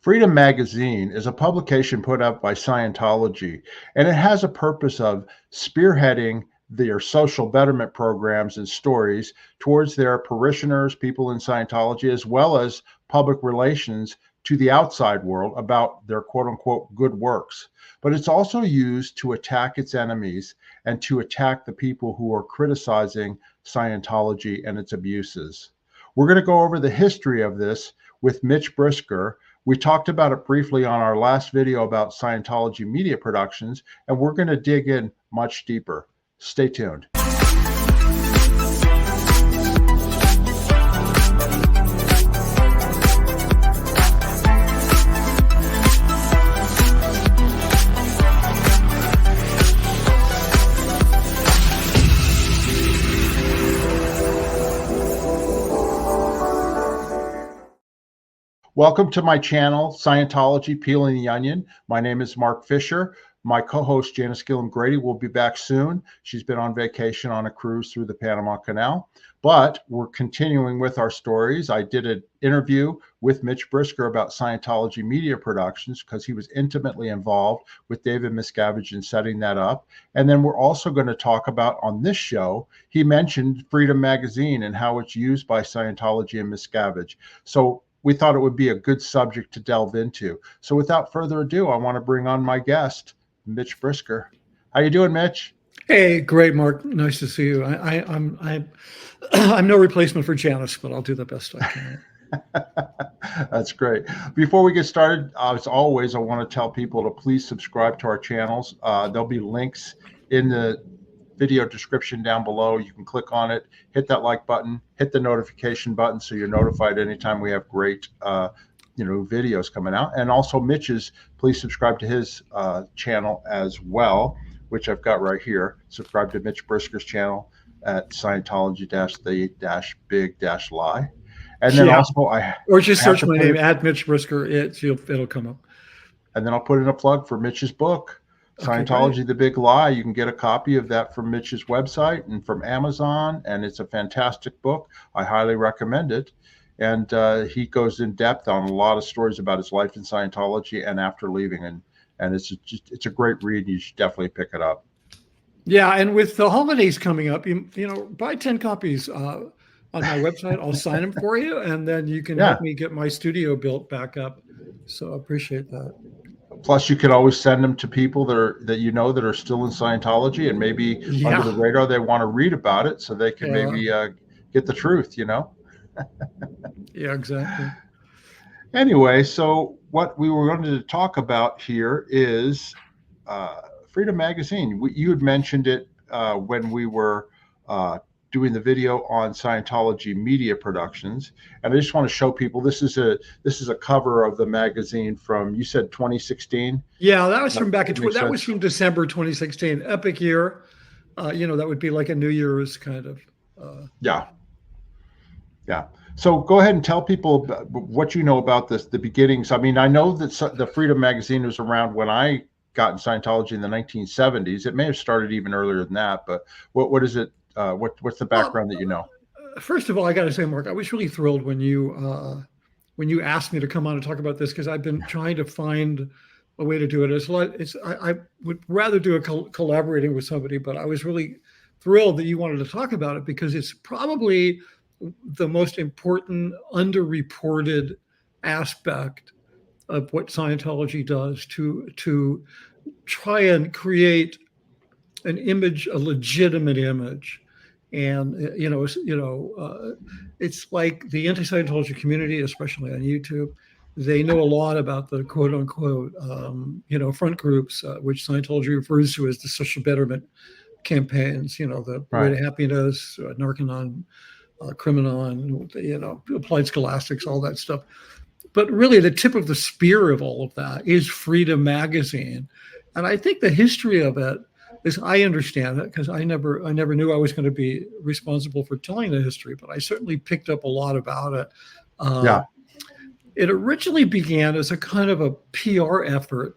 Freedom Magazine is a publication put out by Scientology, and it has a purpose of spearheading their social betterment programs and stories towards their parishioners, people in Scientology, as well as public relations to the outside world about their quote unquote good works. But it's also used to attack its enemies and to attack the people who are criticizing Scientology and its abuses. We're going to go over the history of this with Mitch Brisker. We talked about it briefly on our last video about Scientology Media Productions, and we're going to dig in much deeper. Stay tuned. Welcome to my channel, Scientology Peeling the Onion. My name is Mark Fisher. My co-host, Janice Gillum-Grady, will be back soon. She's been on vacation on a cruise through the Panama Canal, but we're continuing with our stories. I did an interview with Mitch Brisker about Scientology Media Productions because he was intimately involved with David Miscavige in setting that up. And then we're also going to talk about, on this show, he mentioned Freedom Magazine and how it's used by Scientology and Miscavige. So we thought it would be a good subject to delve into. So without further ado, I want to bring on my guest, Mitch Brisker. How you doing, Mitch? Hey, great, Mark. Nice to see you. I'm no replacement for Janice, but I'll do the best I can. That's great. Before we get started, as always, I want to tell people to please subscribe to our channels. There'll be links in the video description down below. You can click on it, hit that like button, hit the notification button so you're notified anytime we have great videos coming out. And also Mitch's, please subscribe to his channel as well, which I've got right here. Subscribe to Mitch Brisker's channel at Scientology-the-big-lie. And then also or just search my name at Mitch Brisker. It'll come up. And then I'll put in a plug for Mitch's book, Scientology, the Big Lie. You can get a copy of that from Mitch's website and from Amazon, and it's a fantastic book. I highly recommend it. And he goes in depth on a lot of stories about his life in Scientology and after leaving, and it's a great read. You should definitely pick it up. Yeah, and with the holidays coming up, you buy 10 copies on my website. I'll sign them for you, and then you can help me get my studio built back up. So I appreciate that. Plus, you could always send them to people that are still in Scientology, and maybe under the radar they want to read about it, so they can maybe get the truth. Yeah, exactly. Anyway, so what we were going to talk about here is Freedom Magazine. You had mentioned it when we were doing the video on Scientology Media Productions, and I just want to show people this is a cover of the magazine from, you said 2016. Yeah, that was from back in that was from December 2016. Epic year. That would be like a New Year's kind of. Yeah. So go ahead and tell people what you know about the beginnings. I mean, I know that the Freedom Magazine was around when I got in Scientology in the 1970s. It may have started even earlier than that, but what is it? What's the background that you know? First of all, I got to say, Mark, I was really thrilled when you asked me to come on and talk about this, because I've been trying to find a way to do it. I would rather do collaborating with somebody, but I was really thrilled that you wanted to talk about it, because it's probably the most important underreported aspect of what Scientology does to try and create an image, a legitimate image. And, it's like the anti-Scientology community, especially on YouTube, they know a lot about the quote unquote, front groups, which Scientology refers to as the social betterment campaigns, the Way to Happiness, Narconon, Criminon, Applied Scholastics, all that stuff. But really the tip of the spear of all of that is Freedom Magazine. And I think the history of it, as I understand it, because I never knew I was going to be responsible for telling the history, but I certainly picked up a lot about it. It originally began as a kind of a PR effort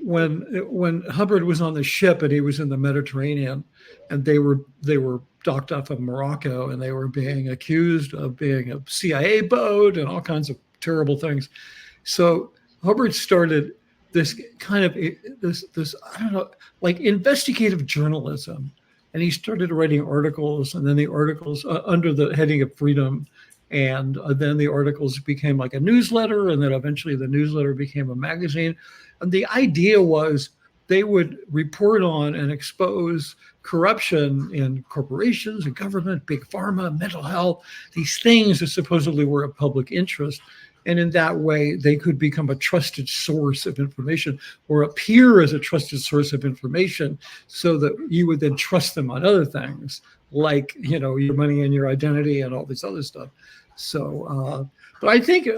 when Hubbard was on the ship and he was in the Mediterranean, and they were docked off of Morocco, and they were being accused of being a CIA boat and all kinds of terrible things. So Hubbard started this kind of this I don't know, like investigative journalism, and he started writing articles, and then the articles under the heading of freedom, and then the articles became like a newsletter, and then eventually the newsletter became a magazine. And the idea was they would report on and expose corruption in corporations and government, big pharma, mental health, these things that supposedly were of public interest. And in that way, they could become a trusted source of information, or appear as a trusted source of information, so that you would then trust them on other things, like, you know, your money and your identity and all this other stuff. So, but I think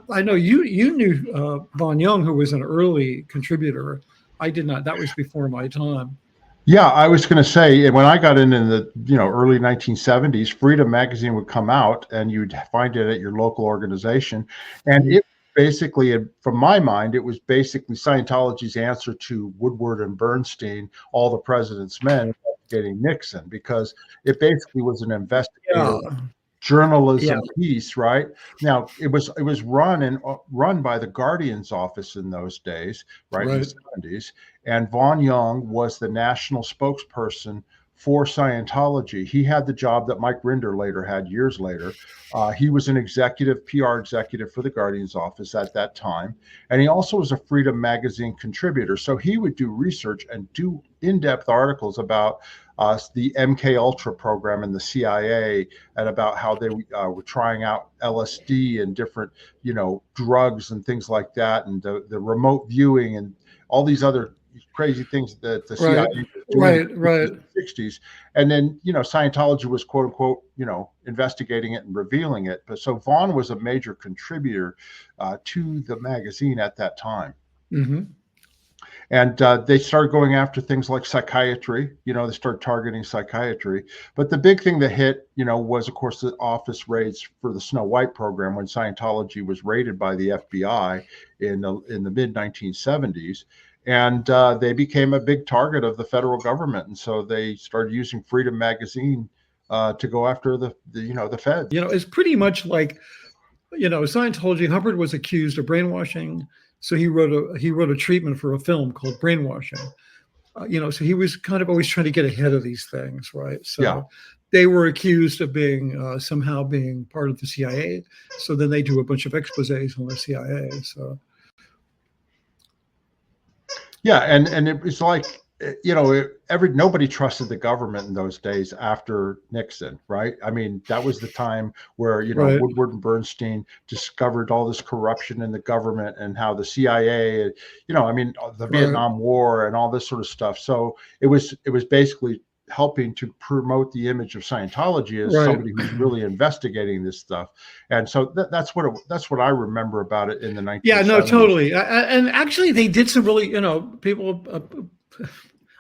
I know you knew Von Young, who was an early contributor. I did not. That was before my time. Yeah, I was going to say, when I got in the early 1970s, Freedom Magazine would come out, and you'd find it at your local organization, and it basically, from my mind, it was basically Scientology's answer to Woodward and Bernstein, All the President's Men, investigating Nixon, because it basically was an investigative journalism piece, right? Now it was run by the Guardian's office in those days, right. In the 70s, and Von Young was the national spokesperson for Scientology. He had the job that Mike Rinder later had years later. He was an PR executive for the Guardian's office at that time, and he also was a Freedom Magazine contributor. So he would do research and do in-depth articles about the MK Ultra program and the CIA, and about how they were trying out LSD and different, drugs and things like that, and the remote viewing and all these other crazy things that the CIA was doing in the 60s. And then, Scientology was, quote unquote, investigating it and revealing it. But so Vaughn was a major contributor to the magazine at that time. Mm-hmm. And they started going after things like psychiatry. They started targeting psychiatry. But the big thing that hit, was, of course, the office raids for the Snow White program, when Scientology was raided by the FBI in the mid 1970s. And they became a big target of the federal government. And so they started using Freedom Magazine to go after the Fed. It's pretty much like, Scientology. Hubbard was accused of brainwashing. So he wrote a treatment for a film called Brainwashing. So he was kind of always trying to get ahead of these things, right? So they were accused of being somehow being part of the CIA. So then they do a bunch of exposés on the CIA. So and it was like, nobody trusted the government in those days after Nixon, right? I mean, that was the time where, Woodward and Bernstein discovered all this corruption in the government, and how the CIA, the Vietnam War and all this sort of stuff. So it was basically helping to promote the image of Scientology as somebody who's really investigating this stuff. And so that's what I remember about it in the 1970s. Yeah, no, totally. And actually they did some really, people,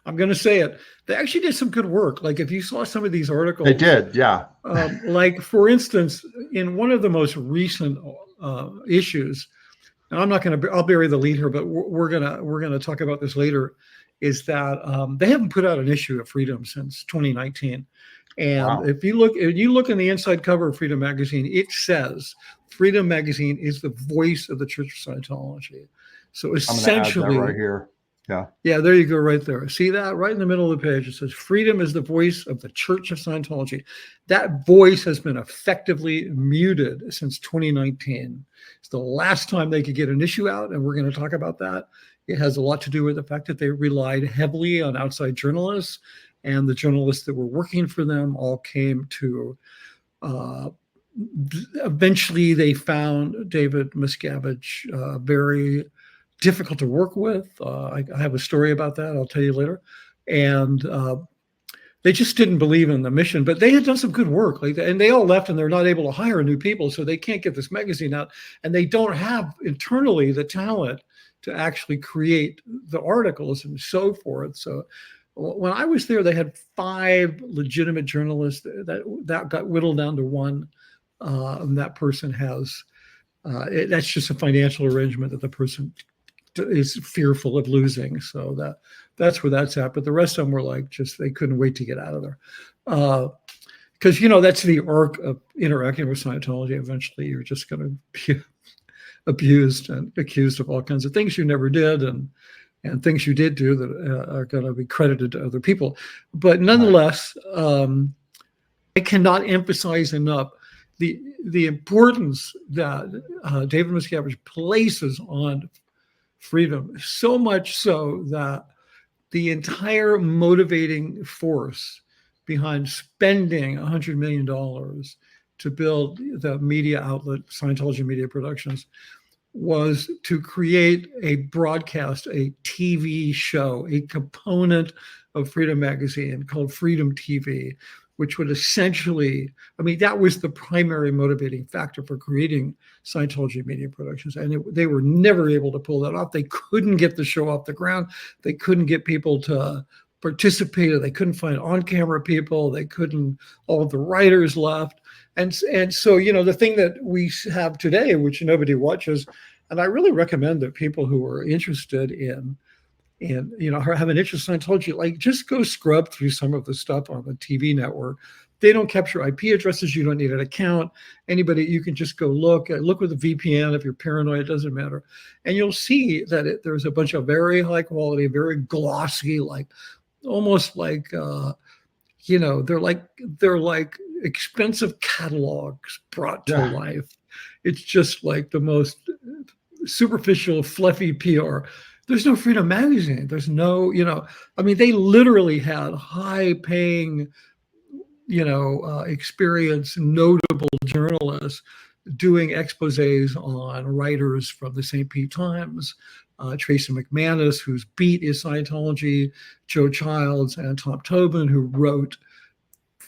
I'm going to say it, they actually did some good work. Like, if you saw some of these articles, they did. Yeah. Like, for instance, in one of the most recent issues, and I'll bury the lead here, but we're going to talk about this later, is that they haven't put out an issue of Freedom since 2019. And if you look in the inside cover of Freedom Magazine, it says Freedom Magazine is the voice of the Church of Scientology. So essentially, I'm gonna add that right here. Yeah, there you go, right there. See that right in the middle of the page? It says Freedom is the voice of the Church of Scientology. That voice has been effectively muted since 2019. It's the last time they could get an issue out, and we're going to talk about that. It has a lot to do with the fact that they relied heavily on outside journalists, and the journalists that were working for them all came to eventually they found David Miscavige very difficult to work with. I have a story about that. I'll tell you later. And they just didn't believe in the mission, but they had done some good work. And they all left, and they're not able to hire new people, so they can't get this magazine out. And they don't have internally the talent to actually create the articles and so forth. So when I was there, they had 5 legitimate journalists. That got whittled down to 1. And that person has, that's just a financial arrangement that the person is fearful of losing. So that's where that's at. But the rest of them were like, they couldn't wait to get out of there. Because, that's the arc of interacting with Scientology. Eventually, you're just going to be abused and accused of all kinds of things you never did, and things you did do that are going to be credited to other people. But nonetheless, I cannot emphasize enough the importance that David Miscavige places on freedom, so much so that the entire motivating force behind spending $100 million to build the media outlet, Scientology Media Productions, was to create a broadcast, a TV show, a component of Freedom Magazine called Freedom TV, which would essentially, I mean, that was the primary motivating factor for creating Scientology Media Productions. And they were never able to pull that off. They couldn't get the show off the ground. They couldn't get people to participate. They couldn't find on-camera people. They couldn't, all of the writers left. And so, you know, the thing that we have today, which nobody watches, and I really recommend that people who are interested in you know, have an interest in Scientology, like just go scrub through some of the stuff on the TV network. They don't capture IP addresses. You don't need an account. Anybody, you can just go look with a VPN. If you're paranoid, it doesn't matter. And you'll see that there's a bunch of very high quality, very glossy, like almost like, you know, they're like expensive catalogs brought to life. It's just like the most superficial, fluffy PR. There's no Freedom Magazine. There's no, you know, I mean, they literally had high-paying, you know, experienced, notable journalists doing exposés on writers from the St. Pete Times, Tracy McManus, whose beat is Scientology, Joe Childs, and Tom Tobin, who wrote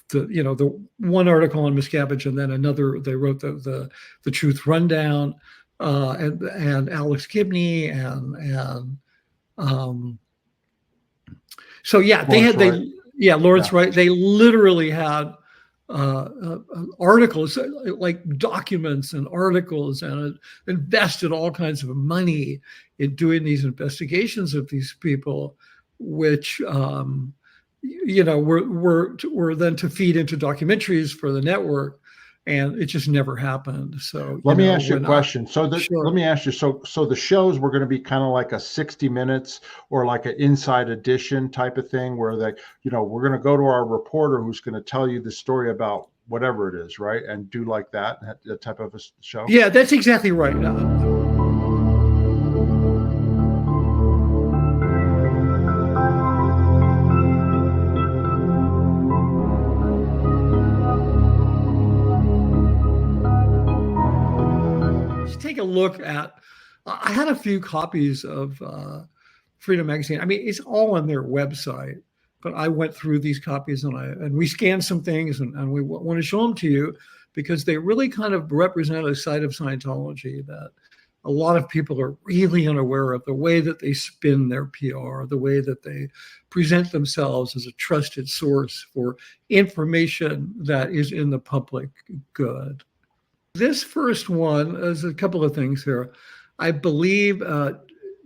the one article on Miscavige, and then another. They wrote the Truth Rundown. And Alex Gibney and so yeah, Lawrence Wright. They literally had articles, like documents and articles, and invested all kinds of money in doing these investigations of these people, which you know were then to feed into documentaries for the network. And it just never happened. So let me ask you a question. Let me ask you. So the shows were going to be kind of like a 60 minutes or like an inside edition type of thing, where we're going to go to our reporter who's going to tell you the story about whatever it is, right? And do like that type of a show. Yeah, that's exactly right. Take a look at, I had a few copies of Freedom Magazine. I mean, it's all on their website, but I went through these copies and we scanned some things and we want to show them to you because they really kind of represent a side of Scientology that a lot of people are really unaware of, the way that they spin their PR, the way that they present themselves as a trusted source for information that is in the public good. This first one is a couple of things here. I believe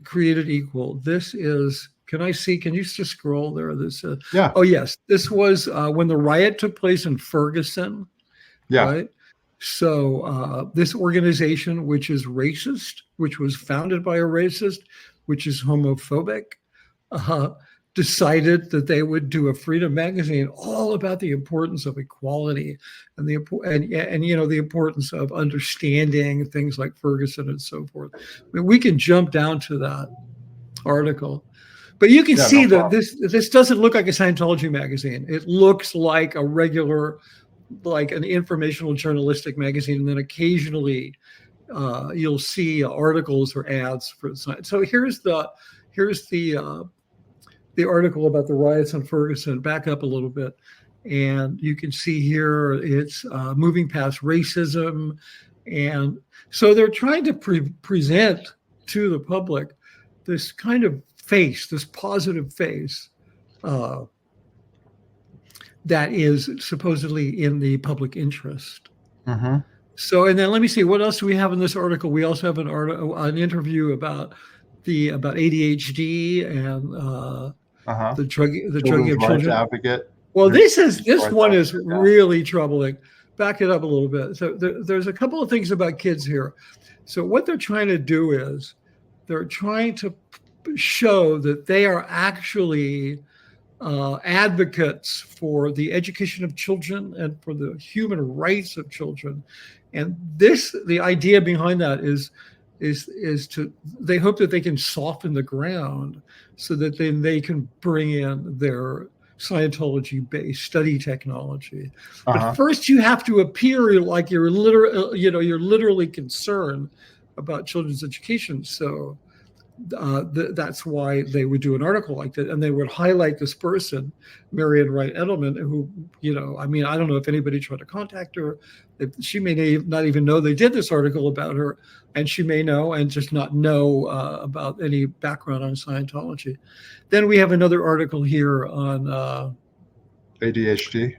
Created Equal. This is, can you just scroll there? This, yeah. Oh, yes. This was when the riot took place in Ferguson. Yeah. Right? So this organization, which is racist, which was founded by a racist, which is homophobic, decided that they would do a Freedom Magazine all about the importance of equality and the importance of understanding things like Ferguson and so forth. I mean, we can jump down to that article, but you can see that this doesn't look like a Scientology magazine. It looks like a regular, like an informational journalistic magazine, and then occasionally you'll see articles or ads for science. So here's the article about the riots in Ferguson. Back up a little bit, and you can see here it's moving past racism, and so they're trying to present to the public this kind of face, this positive face that is supposedly in the public interest. Mm-hmm. So, and then let me see, what else do we have in this article? We also have an interview about ADHD and the drugging of children. Advocate. Well, this one is really troubling. Back it up a little bit. So there's a couple of things about kids here. So what they're trying to do is they're trying to show that they are actually advocates for the education of children and for the human rights of children. And the idea behind that is they hope that they can soften the ground so that then they can bring in their Scientology-based study technology. But first, you have to appear like you're literally concerned about children's education. So that's why they would do an article like that, and they would highlight this person, Marian Wright Edelman, who, I mean, I don't know if anybody tried to contact her. She may not even know they did this article about her, and she may know and just not know about any background on Scientology. Then we have another article here on ADHD.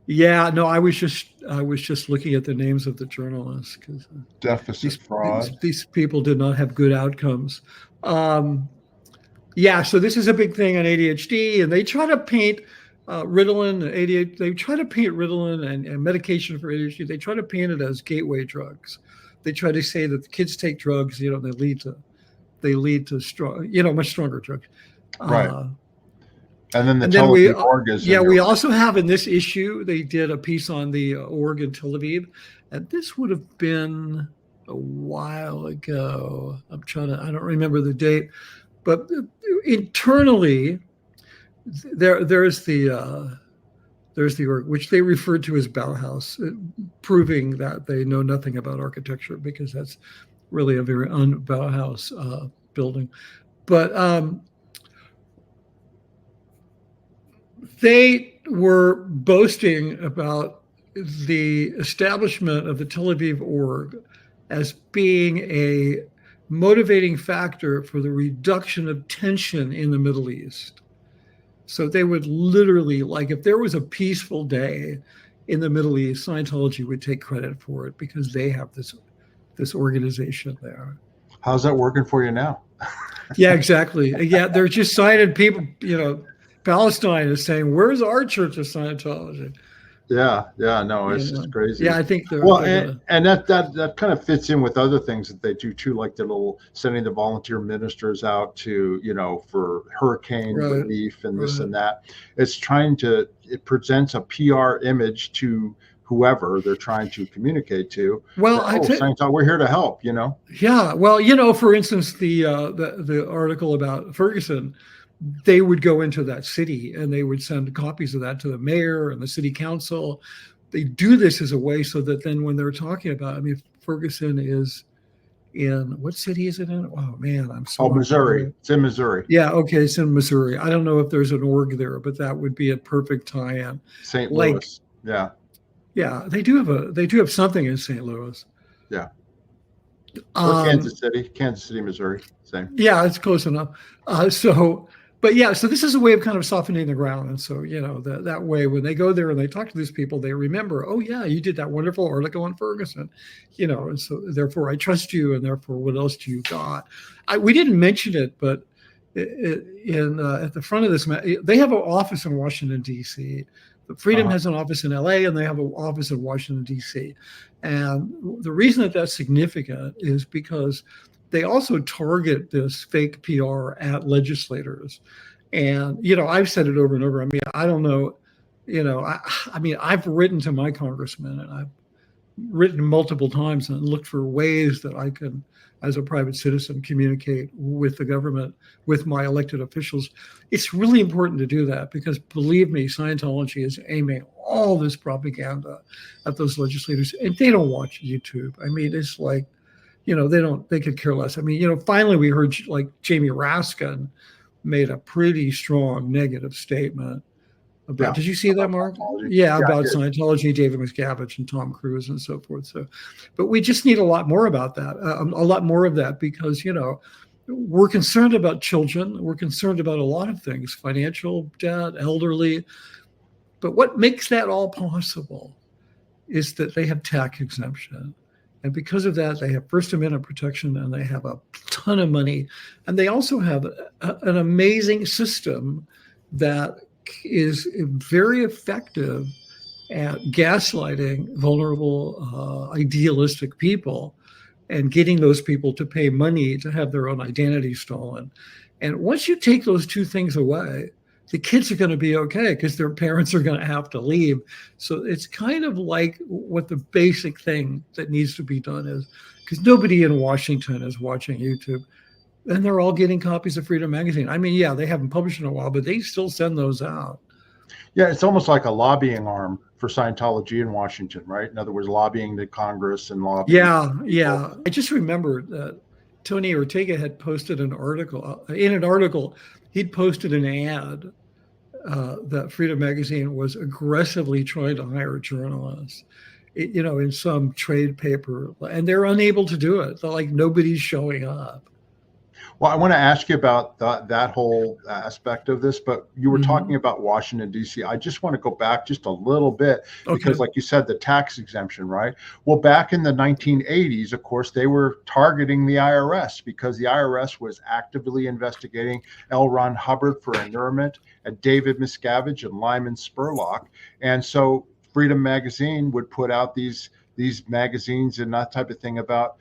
Yeah, no, I was just looking at the names of the journalists because deficit fraud. These people did not have good outcomes. Yeah, so this is a big thing on ADHD, and they try to paint Ritalin, ADHD. They try to paint Ritalin and medication for ADHD. They try to paint it as gateway drugs. They try to say that the kids take drugs, they lead to strong, much stronger drugs. Right. And then Tel Aviv org is. Yeah, we also have in this issue, they did a piece on the org in Tel Aviv, and this would have been a while ago. I don't remember the date, but internally, there's the org, which they referred to as Bauhaus, proving that they know nothing about architecture because that's really a very un-Bauhaus building. But they were boasting about the establishment of the Tel Aviv org as being a motivating factor for the reduction of tension in the Middle East. So they would literally, like, if there was a peaceful day in the Middle East, Scientology would take credit for it because they have this organization there. How's that working for you now? Yeah, exactly. Yeah, they're just cited people, Palestine is saying, where's our Church of Scientology? Yeah, no, it's just crazy. Yeah, I think and that kind of fits in with other things that they do too, like the little sending the volunteer ministers out to, for hurricane relief and this and that. It presents a PR image to whoever they're trying to communicate to. Well, Scientology, we're here to help, Yeah, well, for instance, the article about Ferguson, they would go into that city and they would send copies of that to the mayor and the city council. They do this as a way so that then when they're talking about, Ferguson is in, what city is it in? Oh man, I'm so Missouri. It's in Missouri. Yeah, okay, it's in Missouri. I don't know if there's an org there, but that would be a perfect tie-in. St. Louis. Yeah. Yeah, they do have something in St. Louis. Yeah. Or Kansas City, Missouri. Same. Yeah, it's close enough. So this is a way of kind of softening the ground. And so, that way, when they go there and they talk to these people, they remember, oh yeah, you did that wonderful article on Ferguson, and so therefore I trust you. And therefore, what else do you got? We didn't mention it, but at the front of this, they have an office in Washington, D.C. Freedom has an office in LA and they have an office in Washington, D.C. And the reason that's significant is because they also target this fake PR at legislators. And, I've said it over and over. I don't know, I've written to my congressman and I've written multiple times and looked for ways that I can, as a private citizen, communicate with the government, with my elected officials. It's really important to do that because, believe me, Scientology is aiming all this propaganda at those legislators, and they don't watch YouTube. It's like, they could care less. Finally we heard like Jamie Raskin made a pretty strong negative statement about, did you see that, Mark? Yeah, about Scientology, David Miscavige and Tom Cruise and so forth. So, but we just need a lot more about that, a lot more of that because, we're concerned about children. We're concerned about a lot of things, financial debt, elderly. But what makes that all possible is that they have tax exemption. And because of that, they have First Amendment protection and they have a ton of money. And they also have an amazing system that is very effective at gaslighting vulnerable, idealistic people and getting those people to pay money to have their own identity stolen. And once you take those two things away, the kids are going to be okay because their parents are going to have to leave. So it's kind of like what the basic thing that needs to be done is, because nobody in Washington is watching YouTube. And they're all getting copies of Freedom Magazine. I mean, yeah, they haven't published in a while, but they still send those out. Yeah, it's almost like a lobbying arm for Scientology in Washington, right? In other words, lobbying the Congress and lobbying. Yeah. I just remember that Tony Ortega had posted an article. In an article, he'd posted an ad that Freedom Magazine was aggressively trying to hire journalists, in some trade paper, and they're unable to do it. They're like, nobody's showing up. Well, I want to ask you about that whole aspect of this, but you were talking about Washington, D.C. I just want to go back just a little bit because, like you said, the tax exemption, right? Well, back in the 1980s, of course, they were targeting the IRS because the IRS was actively investigating L. Ron Hubbard for annulment and David Miscavige and Lyman Spurlock. And so Freedom Magazine would put out these magazines and that type of thing about,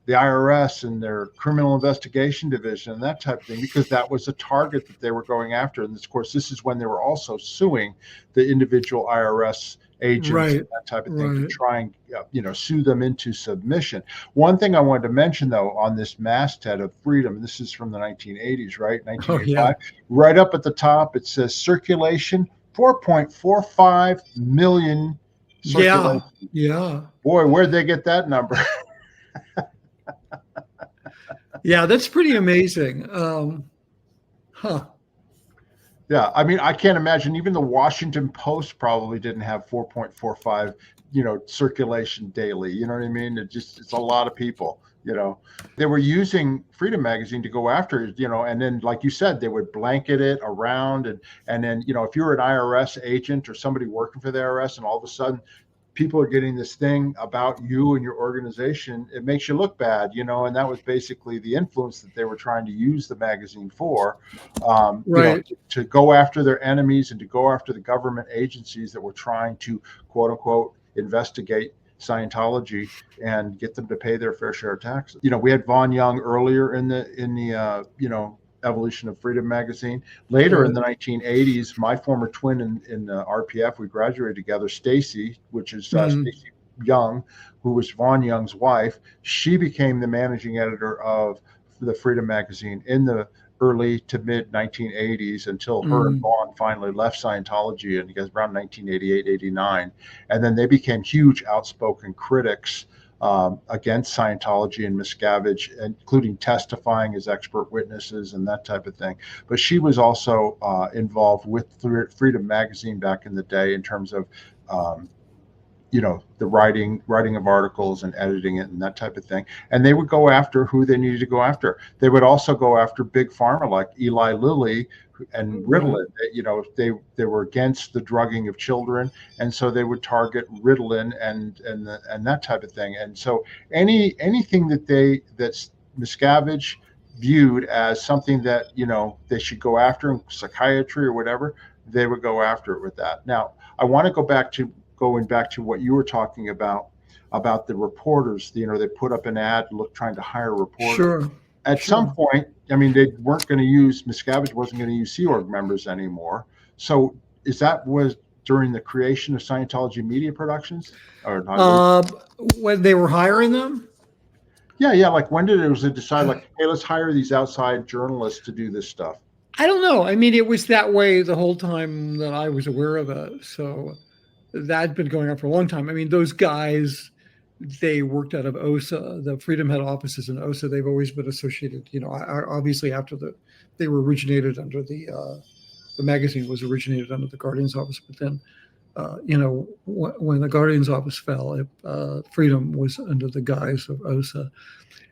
the IRS and their criminal investigation division and that type of thing, because that was a target that they were going after. And of course, this is when they were also suing the individual IRS agents and that type of thing to try and, sue them into submission. One thing I wanted to mention, though, on this masthead of Freedom, this is from the 1980s, right? 1985, right up at the top, it says circulation, 4.45 million circulation. Yeah. Boy, where'd they get that number? Yeah, that's pretty amazing. Yeah, I mean, I can't imagine even the Washington Post probably didn't have 4.45, circulation daily. You know what I mean? It's a lot of people, They were using Freedom Magazine to go after, and then, like you said, they would blanket it around. And then, if you're an IRS agent or somebody working for the IRS and all of a sudden people are getting this thing about you and your organization, it makes you look bad, and that was basically the influence that they were trying to use the magazine for, to go after their enemies and to go after the government agencies that were trying to, quote unquote, investigate Scientology and get them to pay their fair share of taxes. We had Vaughn Young earlier in the evolution of Freedom Magazine. Later in the 1980s, my former twin in RPF, we graduated together, Stacy, which is Stacy Young, who was Vaughn Young's wife. She became the managing editor of the Freedom Magazine in the early to mid 1980s until her and Vaughn finally left Scientology in around 1988, 89. And then they became huge outspoken critics against Scientology and Miscavige, including testifying as expert witnesses and that type of thing. But she was also involved with Freedom Magazine back in the day in terms of, the writing of articles and editing it and that type of thing. And they would go after who they needed to go after. They would also go after big pharma like Eli Lilly and Ritalin. They were against the drugging of children, and so they would target Ritalin and that type of thing. And so anything that Miscavige viewed as something that they should go after in psychiatry or whatever, they would go after it with that. Now, I want to going back to what you were talking about the reporters. They put up an ad trying to hire reporters. Sure. At some point, they weren't going to use, Miscavige wasn't going to use Sea Org members anymore. So was during the creation of Scientology Media Productions? Or not? When they were hiring them? Yeah. Like when did it decide hey, let's hire these outside journalists to do this stuff? I don't know. It was that way the whole time that I was aware of it. So that had been going on for a long time. Those guys, they worked out of OSA. The Freedom had offices in OSA. They've always been associated, obviously after they were originated under the magazine was originated under the Guardian's office. But then, when the Guardian's office fell, Freedom was under the guise of OSA.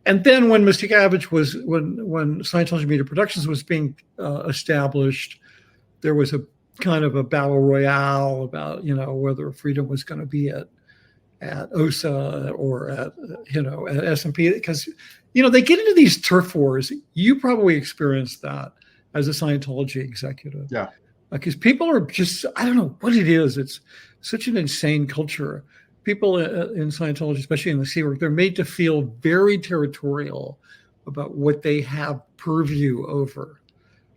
And then when Miscavige when Scientology Media Productions was being established, there was a kind of a battle royale about, whether Freedom was going to be at OSA or at S&P, because, they get into these turf wars. You probably experienced that as a Scientology executive. Yeah. Because people are just, I don't know what it is. It's such an insane culture. people in Scientology, especially in the Sea Org, they're made to feel very territorial about what they have purview over,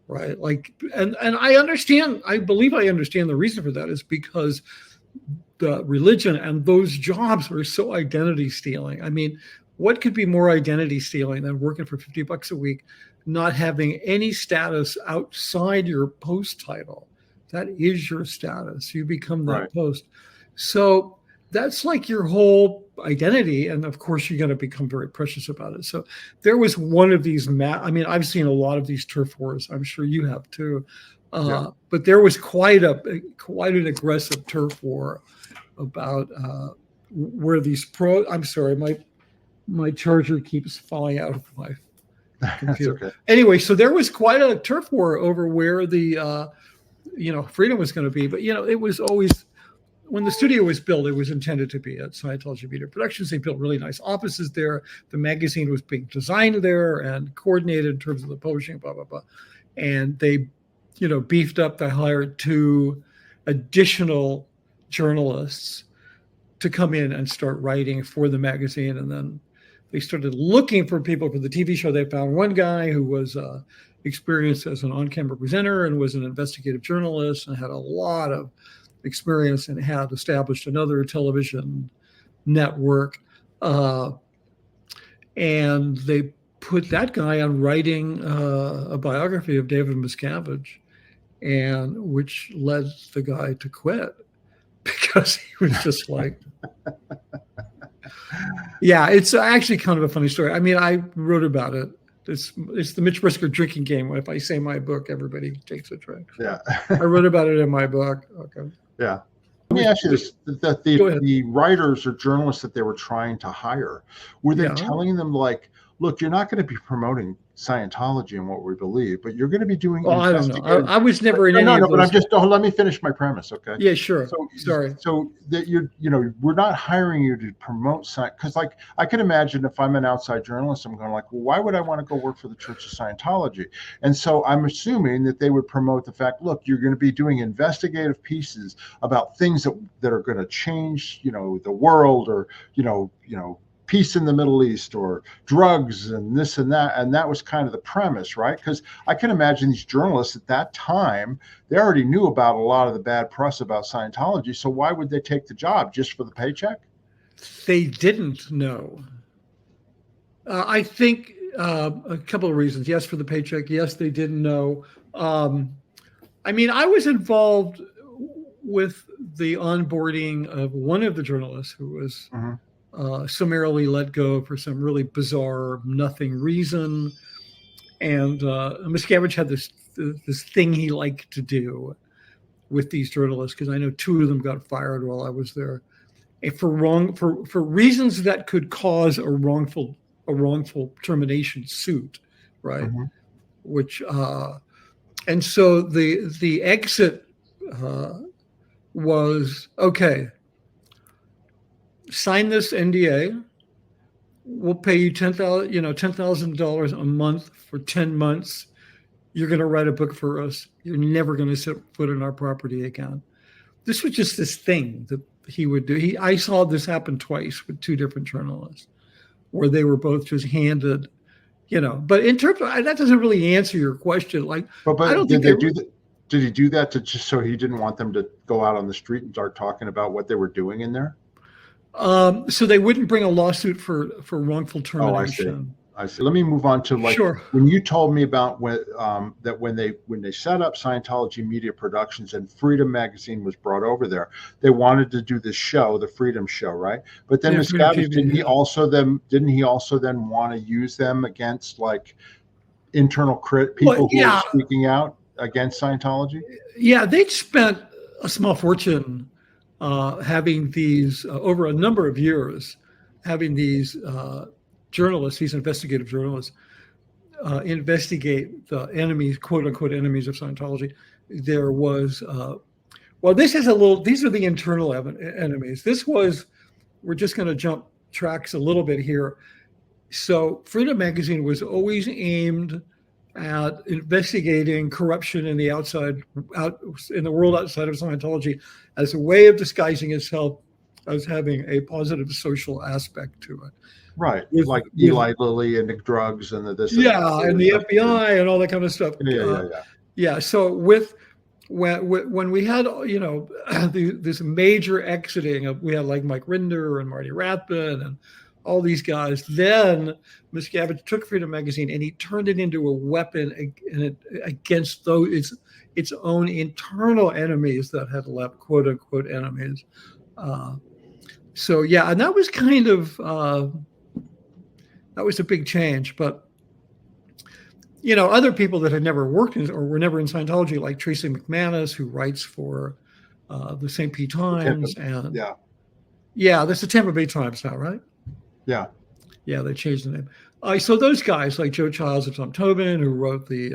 right? Like, and I believe I understand the reason for that is because the religion and those jobs are so identity stealing. I mean, what could be more identity stealing than working for $50 a week, not having any status outside your post title? That is your status. You become that post. So that's like your whole identity. And of course, you're going to become very precious about it. So there was one of these, I mean, I've seen a lot of these turf wars. I'm sure you have too. But there was quite an aggressive turf war about where these I'm sorry, my charger keeps falling out of my computer. Okay. Anyway, so there was quite a turf war over where the Freedom was going to be. But it was always, when the studio was built, it was intended to be at Scientology Media Productions. They built really nice offices there. The magazine was being designed there and coordinated in terms of the publishing, blah, blah, blah. And they, beefed up. They hired 2 additional journalists to come in and start writing for the magazine. And then they started looking for people for the TV show. They found one guy who was experienced as an on-camera presenter and was an investigative journalist and had a lot of experience and had established another television network. And they put that guy on writing a biography of David Miscavige, and which led the guy to quit because he was just like, yeah, it's actually kind of a funny story. I mean, I wrote about it. It's the Mitch Brisker drinking game. If I say my book, everybody takes a drink. Yeah. I wrote about it in my book. Okay. Yeah. Let me ask you this, that the writers or journalists that they were trying to hire, were they telling them like, look, you're not going to be promoting Scientology and what we believe, but you're going to be doing. Well, I don't know. I was never in any of those. But I'm just. Let me finish my premise, okay? Yeah, sure. Sorry. So that we're not hiring you to promote science, because like I can imagine if I'm an outside journalist, I'm going like, well, why would I want to go work for the Church of Scientology? And so I'm assuming that they would promote the fact, look, you're going to be doing investigative pieces about things that are going to change, the world, or peace in the Middle East, or drugs and this and that. And that was kind of the premise, right? Because I can imagine these journalists at that time, they already knew about a lot of the bad press about Scientology. So why would they take the job? Just for the paycheck? They didn't know. I think a couple of reasons. Yes, for the paycheck. Yes, they didn't know. I mean, I was involved with the onboarding of one of the journalists who was summarily let go for some really bizarre, nothing reason. And Miscavige had this thing he liked to do with these journalists, because I know 2 of them got fired while I was there, and for reasons that could cause a wrongful termination suit, right? Which and so the exit was, okay, sign this NDA. We'll pay you $10,000 a month for 10 months. You're going to write a book for us. You're never going to set foot in our property again. This was just this thing that he would do. I saw this happen twice with 2 different journalists, where they were both just handed, But in terms of, that doesn't really answer your question. Like, but I don't think they do that. Did he do that to just so he didn't want them to go out on the street and start talking about what they were doing in there? So they wouldn't bring a lawsuit for wrongful termination. I see. Let me move on to when you told me about when they set up Scientology Media Productions and Freedom Magazine was brought over there, they wanted to do this show, the Freedom Show, right? But then Miscavige, didn't he also then want to use them against like internal people who are speaking out against Scientology? Yeah, they'd spent a small fortune having these over a number of years, having these journalists, these investigative journalists, investigate the enemies, quote unquote, enemies of Scientology. There was, these are the internal enemies. We're just going to jump tracks a little bit here. So Freedom Magazine was always aimed at investigating corruption in the in the world outside of Scientology as a way of disguising itself as having a positive social aspect to it. Right. With, Like with, Eli Lilly and the drugs and the this and yeah, that. and the FBI and all that kind of stuff. Yeah. So when we had, you know, this major exiting of, we had like Mike Rinder and Marty Rathbun and all these guys, then Miscavige took Freedom Magazine and he turned it into a weapon against its own internal enemies that had left, quote unquote enemies. So yeah, and that was kind of that was a big change. But you know, other people that had never worked in or were never in Scientology, like Tracy McManus, who writes for the St. Pete Times, and that's the Tampa Bay Times now, right? Yeah, they changed the name. So those guys like Joe Childs and Tom Tobin, who wrote the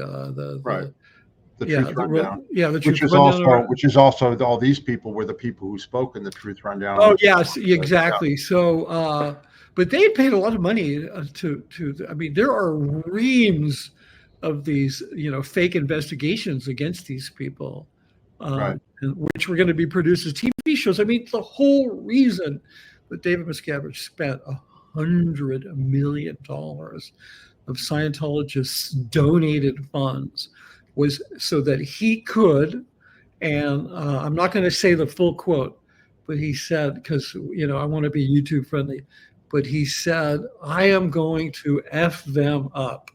Truth Rundown. The Truth Rundown. Which is also all these people were the people who spoke in the Truth Rundown. Oh yes, exactly. Yeah. So, but they had paid a lot of money to. I mean, there are reams of these, you know, fake investigations against these people, which were going to be produced as TV shows. I mean, the whole reason that David Miscavige spent $100 million of Scientologists' donated funds was so that he could, and I'm not going to say the full quote, but he said, because, you know, I want to be YouTube friendly, but he said, I am going to F them up.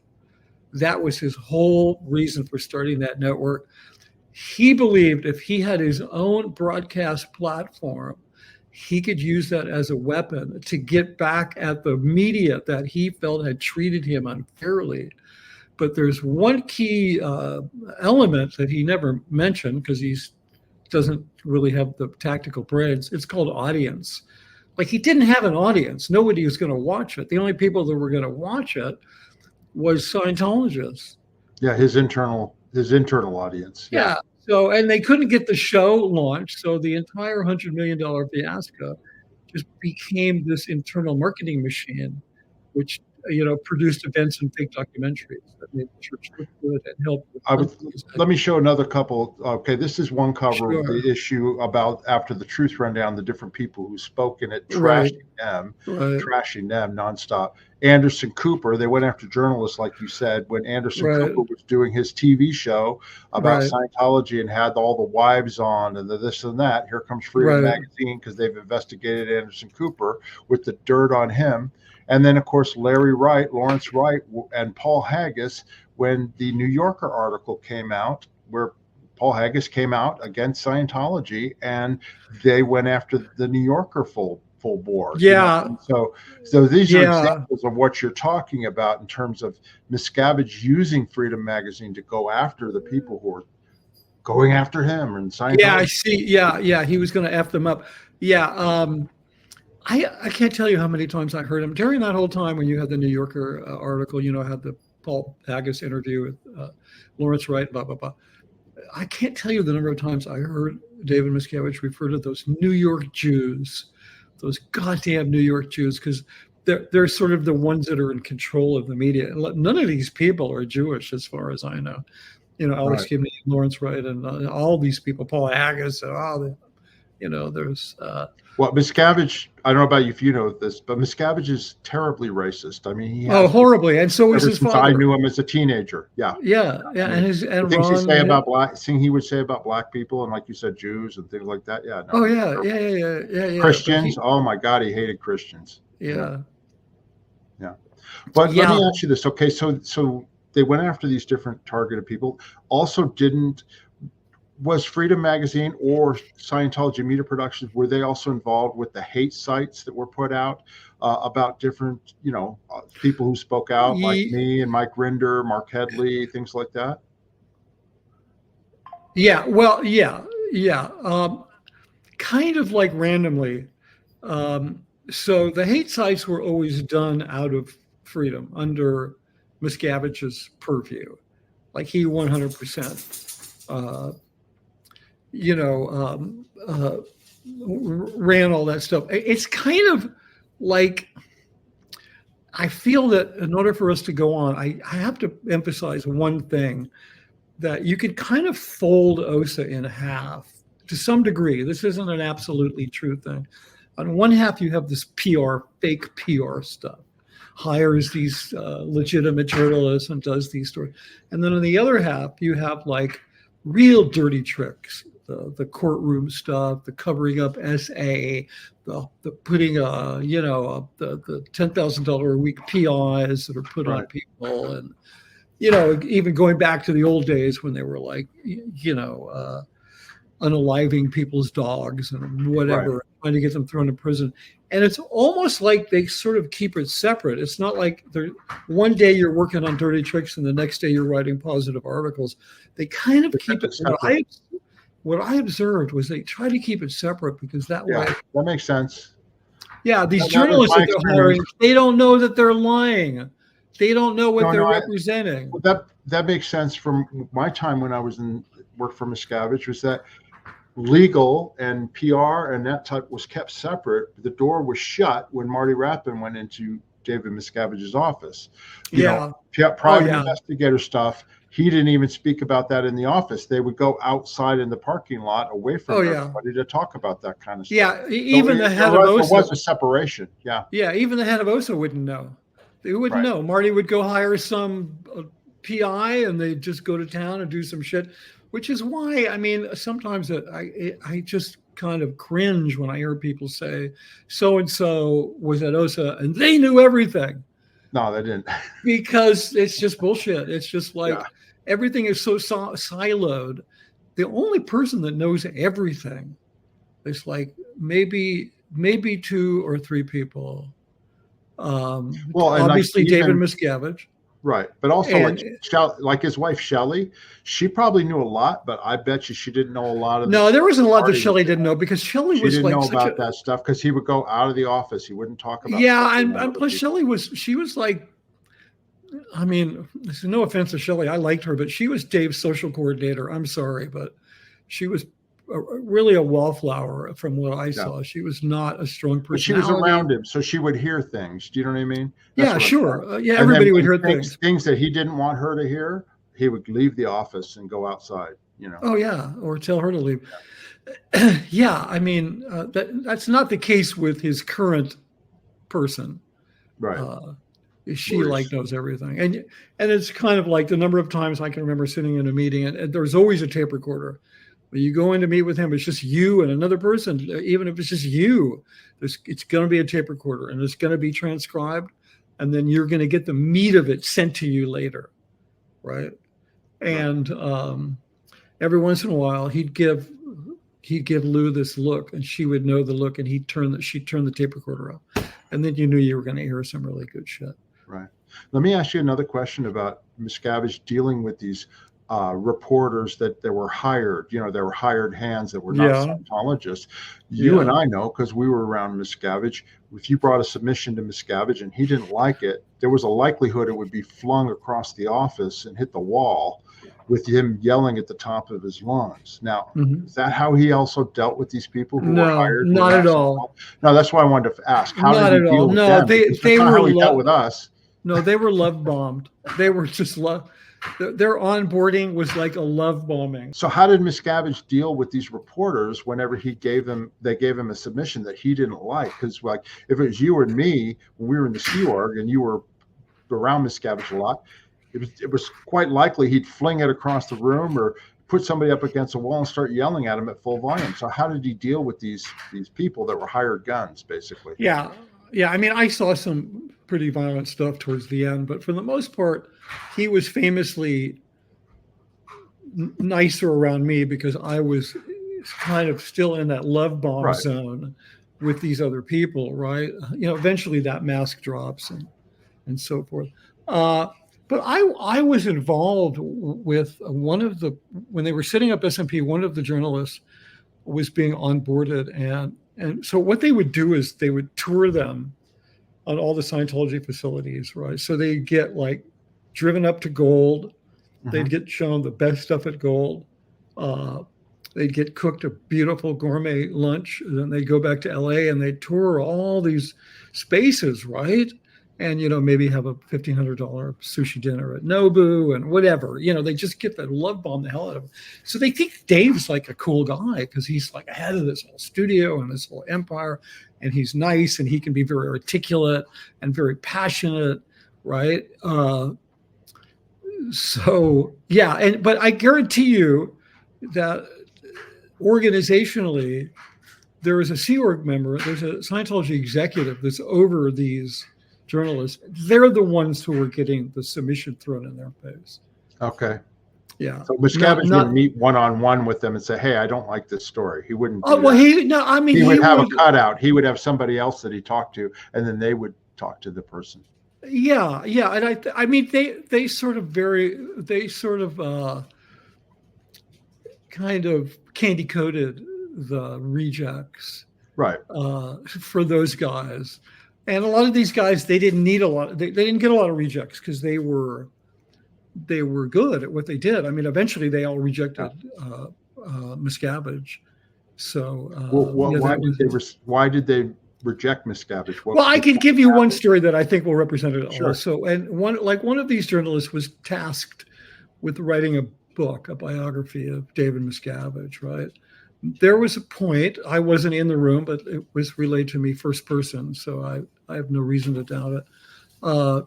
That was his whole reason for starting that network. He believed if he had his own broadcast platform, he could use that as a weapon to get back at the media that he felt had treated him unfairly. But there's one key element that he never mentioned because he doesn't really have the tactical brains. It's called audience. Like, he didn't have an audience. Nobody was going to watch it. The only people that were going to watch it was Scientologists. Yeah, his internal audience. Yeah. So, and they couldn't get the show launched. So the entire $100 million fiasco just became this internal marketing machine, which, you know, produced events and fake documentaries that made the church look good and helped. Let me show another couple. Okay, this is one cover of the issue about after the Truth Rundown, the different people who spoke in it, trashing them nonstop. Anderson Cooper, they went after journalists, like you said, when Anderson Cooper was doing his TV show about Scientology and had all the wives on and the this and that. Here comes Freedom Magazine, because they've investigated Anderson Cooper with the dirt on him. And then, of course, Lawrence Wright, and Paul Haggis, when the New Yorker article came out, where Paul Haggis came out against Scientology, and they went after the New Yorker full bore. Yeah. You know? So these are examples of what you're talking about in terms of Miscavige using Freedom Magazine to go after the people who are going after him and Scientology. Yeah, I see. Yeah. He was going to F them up. Yeah. I can't tell you how many times I heard him during that whole time when you had the New Yorker article, you know, had the Paul Haggis interview with Lawrence Wright, blah, blah, blah. I can't tell you the number of times I heard David Miscavige refer to those New York Jews, those goddamn New York Jews, because they're sort of the ones that are in control of the media. None of these people are Jewish, as far as I know. You know, Alex Gibney, Lawrence Wright, and all these people, Paul Haggis, and all the, you know, there's. Well, Miscavige, I don't know about you if you know this, but Miscavige is terribly racist. I mean, he has horribly, and so is his father. I knew him as a teenager. Yeah. And his and things Ron, he say about he would say about black people, and like you said, Jews and things like that. Yeah. No, yeah. Christians. Oh my God, he hated Christians. Yeah. But let me ask you this. Okay, so they went after these different targeted people. Also, was Freedom Magazine or Scientology Media Productions, were they also involved with the hate sites that were put out about different, you know, people who spoke out, like me and Mike Rinder, Mark Headley, things like that? Yeah, well, yeah. Kind of like randomly. So the hate sites were always done out of Freedom, under Miscavige's purview. Like, he 100%. Ran all that stuff. It's kind of like, I feel that in order for us to go on, I have to emphasize one thing, that you could kind of fold OSA in half to some degree. This isn't an absolutely true thing. on one half you have this PR, fake PR stuff, hires these legitimate journalists and does these stories. And then on the other half, you have like real dirty tricks, the courtroom stuff, the covering up SA, the putting the $10,000 a week PIs that are put on people, and even going back to the old days when they were like unaliving people's dogs and whatever, trying to get them thrown in prison. And it's almost like they sort of keep it separate. It's not like one day you're working on dirty tricks and the next day you're writing positive articles. They kind of keep it separate. What I observed was they try to keep it separate because that way. That makes sense. Yeah, these journalists that they're hiring, they don't know that they're lying. They don't know what they're representing. That makes sense from my time when I was worked for Miscavige, was that legal and PR and that type was kept separate. The door was shut when Marty Rappin went into David Miscavige's office. Private investigator stuff. He didn't even speak about that in the office. They would go outside in the parking lot away from everybody to talk about that kind of stuff. Yeah, even the head of OSA. There was a separation. Yeah. Yeah, even the head of OSA wouldn't know. They wouldn't know. Marty would go hire some PI and they'd just go to town and do some shit, which is why, I mean, sometimes I just kind of cringe when I hear people say, so-and-so was at OSA and they knew everything. No, they didn't. Because it's just bullshit. It's just like everything is so siloed. The only person that knows everything is like maybe 2 or 3 people. Obviously David Miscavige. Right. But also like his wife, Shelley, she probably knew a lot, but I bet you she didn't know a lot of there wasn't a lot that Shelley didn't know because Shelley was like know about that stuff because he would go out of the office. He wouldn't talk about and plus Shelley was like, I mean, no offense to Shelley, I liked her, but she was Dave's social coordinator. I'm sorry, but she was really a wallflower from what I saw. She was not a strong personality. But she was around him, so she would hear things. Do you know what I mean? That's sure. Everybody would hear things that he didn't want her to hear. He would leave the office and go outside. Oh yeah, or tell her to leave. I mean, that's not the case with his current person. Right. She knows everything, and it's kind of like the number of times I can remember sitting in a meeting and there's always a tape recorder. When you go in to meet with him, it's just you and another person. Even if it's just you, it's going to be a tape recorder and it's going to be transcribed, and then you're going to get the meat of it sent to you later, right? And every once in a while, he'd give Lou this look, and she would know the look, and she'd turn the tape recorder up, and then you knew you were going to hear some really good shit. Right. Let me ask you another question about Miscavige dealing with these reporters that were hired. They were hired hands that were not Scientologists. You and I know, because we were around Miscavige, if you brought a submission to Miscavige and he didn't like it, there was a likelihood it would be flung across the office and hit the wall with him yelling at the top of his lungs. Now, is that how he also dealt with these people who were hired? Not at all. No, that's why I wanted to ask. How did he deal with them? They were how he dealt with us. No, they were love bombed. They were just love. Their onboarding was like a love bombing. So how did Miscavige deal with these reporters whenever they gave him a submission that he didn't like? Because like if it was you and me when we were in the Sea Org and you were around Miscavige a lot, it was quite likely he'd fling it across the room or put somebody up against a wall and start yelling at him at full volume. So how did he deal with these people that were hired guns, basically? Yeah. I mean, I saw some pretty violent stuff towards the end, but for the most part, he was famously nicer around me because I was kind of still in that love bomb zone with these other people, right? Eventually that mask drops and so forth. But I was involved with when they were setting up SMP, one of the journalists was being onboarded. And so what they would do is they would tour them on all the Scientology facilities, right? So they get like driven up to Gold. They'd get shown the best stuff at Gold. They'd get cooked a beautiful gourmet lunch. And then they'd go back to LA and they'd tour all these spaces, right? and, maybe have a $1,500 sushi dinner at Nobu and whatever. They just get that love bomb the hell out of him. So they think Dave's like a cool guy because he's like ahead of this whole studio and this whole empire, and he's nice and he can be very articulate and very passionate, right? So yeah, but I guarantee you that organizationally, there is a Sea Org member, there's a Scientology executive that's over these journalists. They're the ones who are getting the submission thrown in their face. Okay. Yeah. So Miscavige would meet one-on-one with them and say, "Hey, I don't like this story." He wouldn't. Oh well, he would have a cutout. He would have somebody else that he talked to, and then they would talk to the person. Yeah, and I mean they sort of kind of candy coated the rejects, right? For those guys, and a lot of these guys, they didn't need a lot. They didn't get a lot of rejects because they were good at what they did. I mean, eventually they all rejected Miscavige. So why did they reject Miscavige? Well, I can give you one story that I think will represent it all. Sure. So, and one of these journalists was tasked with writing a book, a biography of David Miscavige, right? There was a point, I wasn't in the room, but it was relayed to me first person, so I have no reason to doubt it.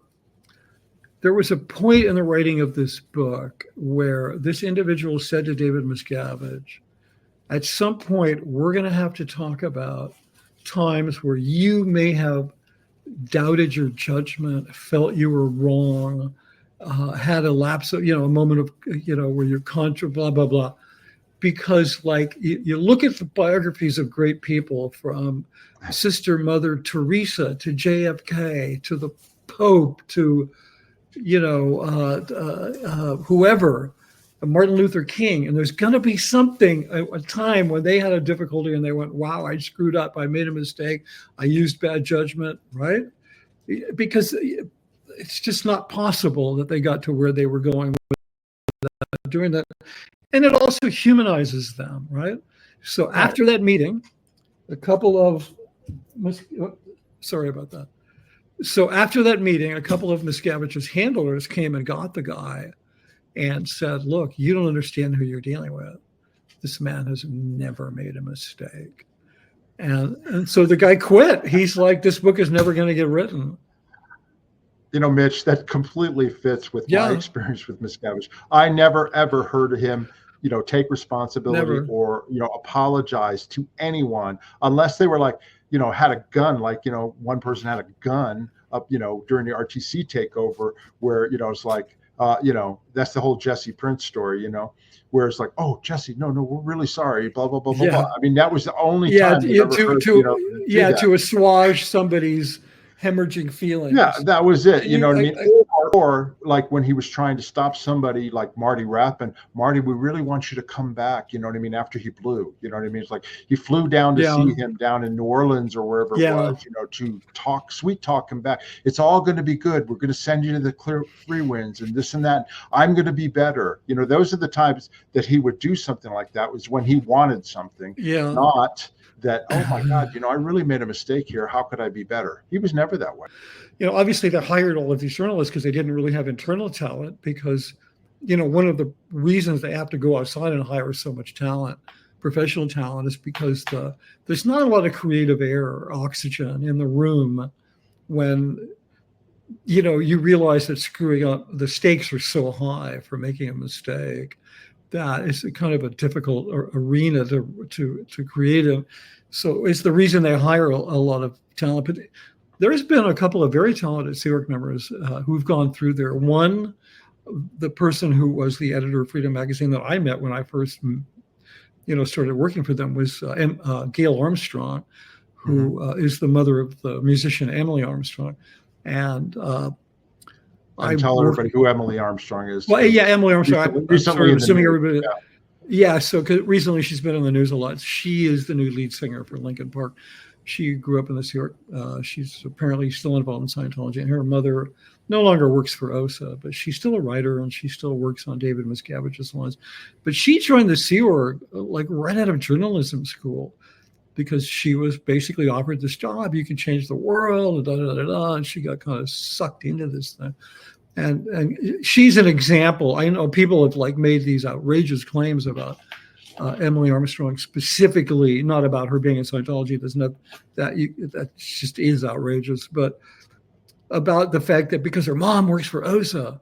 There was a point in the writing of this book where this individual said to David Miscavige, at some point, we're going to have to talk about times where you may have doubted your judgment, felt you were wrong, had a lapse of, a moment of, where you're contra, blah, blah, blah. Because like you look at the biographies of great people, from Sister Mother Teresa to JFK to the Pope to, whoever, Martin Luther King, and there's going to be something, a time when they had a difficulty and they went, wow, I screwed up. I made a mistake. I used bad judgment, right? Because it's just not possible that they got to where they were going without doing that. And it also humanizes them, right? So after that meeting, a couple of, sorry about that. So after that meeting, a couple of Miscavige's handlers came and got the guy and said, look, you don't understand who you're dealing with. This man has never made a mistake. And so the guy quit. He's like, this book is never going to get written. Mitch, that completely fits with my experience with Miscavige. I never, ever heard of him, take responsibility or, apologize to anyone unless they were like, had a gun, like, one person had a gun up, during the RTC takeover where, it's like, that's the whole Jesse Prince story, where it's like, oh, Jesse, no, we're really sorry, blah, blah, blah, blah, blah. I mean, that was the only time to assuage somebody's hemorrhaging feelings. Yeah, that was it. You know what I mean? Or like when he was trying to stop somebody like Marty Rappin, Marty, we really want you to come back. You know what I mean? After he blew, you know what I mean? It's like he flew down to see him down in New Orleans or wherever it was, to sweet talk him back. It's all going to be good. We're going to send you to the clear free winds and this and that. I'm going to be better. Those are the times that he would do something like that, was when he wanted something, not that, oh my God, I really made a mistake here. How could I be better? He was never that way. Obviously they hired all of these journalists because they didn't really have internal talent, because, one of the reasons they have to go outside and hire so much talent, professional talent, is because there's not a lot of creative air or oxygen in the room when, you realize that screwing up, the stakes are so high for making a mistake. That is kind of a difficult arena to create it. So it's the reason they hire a lot of talent. But there's been a couple of very talented Sea Org members who've gone through there. One, the person who was the editor of Freedom Magazine that I met when I first, started working for them, was Gail Armstrong, who is the mother of the musician Emily Armstrong. And I'm telling everybody who Emily Armstrong is. Well, Emily Armstrong. Recently, assuming everybody. So recently she's been in the news a lot. She is the new lead singer for Linkin Park. She grew up in the Sea Org. She's apparently still involved in Scientology, and her mother no longer works for OSA, but she's still a writer and she still works on David Miscavige's ones. But she joined the Sea Org like right out of journalism school, because she was basically offered this job. You can change the world, and she got kind of sucked into this thing. And she's an example. I know people have like made these outrageous claims about Emily Armstrong specifically, not about her being in Scientology. There's not that just is outrageous, but about the fact that because her mom works for OSA,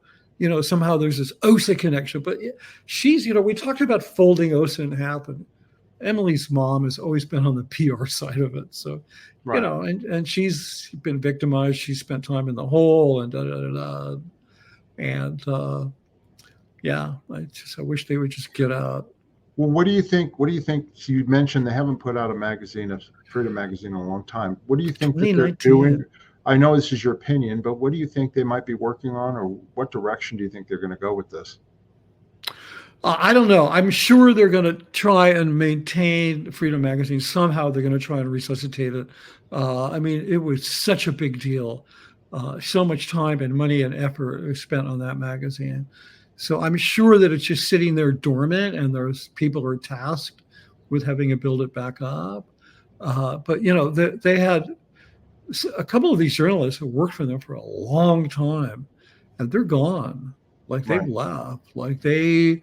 somehow there's this OSA connection. But she's, we talked about folding OSA in half, and Emily's mom has always been on the PR side of it. So, right. And she's been victimized. She spent time in the hole and And yeah, I wish they would just get out. Well, what do you think? So you mentioned they haven't put out a magazine, a Freedom Magazine, in a long time. What do you think that they're doing? I know this is your opinion, but what do you think they might be working on, or what direction do you think they're going to go with this? I don't know. I'm sure they're going to try and maintain Freedom Magazine. Somehow they're going to try and resuscitate it. I mean, it was such a big deal. So much time and money and effort was spent on that magazine. So I'm sure that it's just sitting there dormant, and there's people are tasked with having to build it back up. But they had a couple of these journalists who worked for them for a long time, and they're gone. Like they've left. Like they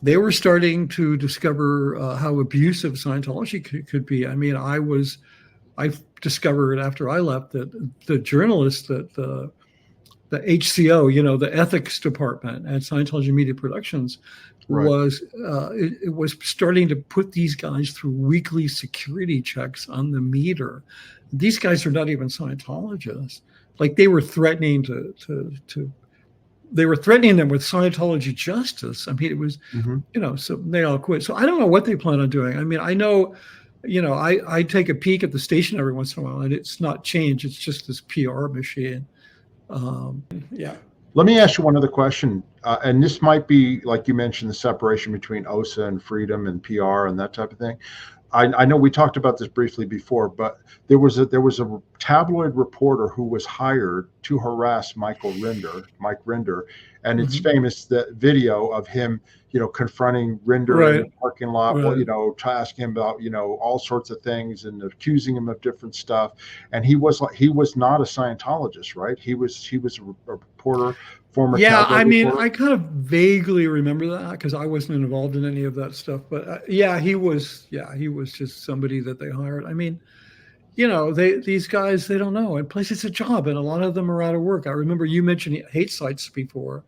were starting to discover how abusive Scientology could be. I mean, I discovered after I left that the journalists that the HCO, the ethics department at Scientology Media Productions was it was starting to put these guys through weekly security checks on the meter. These guys are not even Scientologists. Like they were threatening they were threatening them with Scientology justice. I mean, it was, so they all quit. So I don't know what they plan on doing. I mean, I know, I take a peek at the station every once in a while, and it's not changed. It's just this PR machine. Yeah. Let me ask you one other question. And this might be, like you mentioned, the separation between OSA and Freedom and PR and that type of thing. I know we talked about this briefly before, but there was a tabloid reporter who was hired to harass Mike Rinder, and it's famous, that video of him, confronting Rinder in the parking lot, to ask him about, all sorts of things and accusing him of different stuff. And he was not a Scientologist, right? He was a reporter. I mean, I kind of vaguely remember that because I wasn't involved in any of that stuff. But he was just somebody that they hired. I mean, these guys, they don't know. And plus, it's a job, and a lot of them are out of work. I remember you mentioned hate sites before,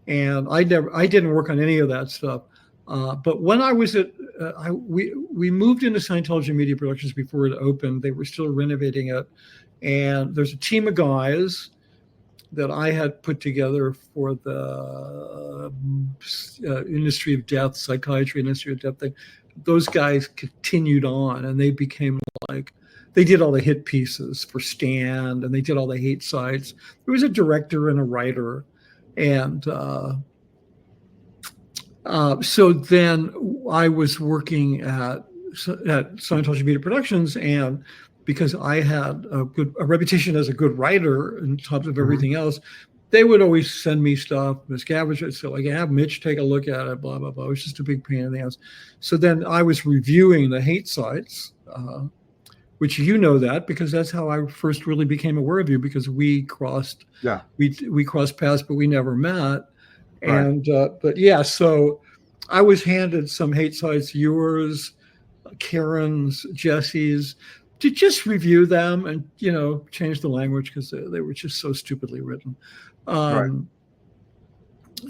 and I didn't work on any of that stuff. But when I was we moved into Scientology Media Productions before it opened. They were still renovating it, and there's a team of guys that I had put together for the industry of death, psychiatry industry of death thing. Those guys continued on, and they became they did all the hit pieces for Stand, and they did all the hate sites. There was a director and a writer. And so then I was working at Scientology Media Productions, and because I had a reputation as a good writer on top of everything else, they would always send me stuff. Miscavige would say, have Mitch take a look at it, blah, blah, blah. It was just a big pain in the ass. So then I was reviewing the hate sites, which that because that's how I first really became aware of you, because we crossed paths, but we never met. And so I was handed some hate sites, yours, Karen's, Jesse's, to just review them and, change the language because they were just so stupidly written.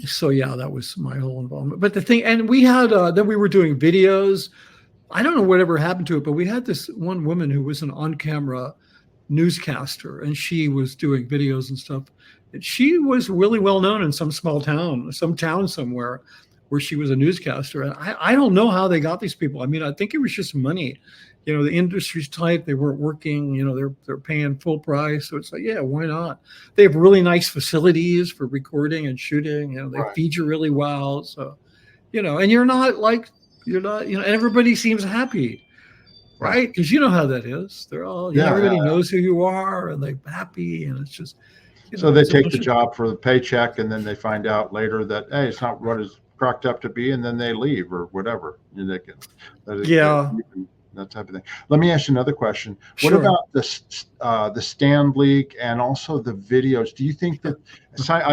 So, that was my whole involvement. But the thing, and we had, then we were doing videos. I don't know whatever happened to it, but we had this one woman who was an on-camera newscaster, and she was doing videos and stuff. And she was really well known in some small town, somewhere where she was a newscaster. And I don't know how they got these people. I mean, I think it was just money. The industry's tight. They weren't working. They're paying full price. So it's like, why not? They have really nice facilities for recording and shooting. They feed you really well. So, and you're not, and everybody seems happy, right? Because you know how that is. They're all, everybody knows who you are, and they're happy, and it's just. So they take the job for the paycheck, and then they find out later that, hey, it's not what it's cracked up to be, and then they leave or whatever. that type of thing. Let me ask you another question. What Sure. about the stand leak and also the videos? Do you think that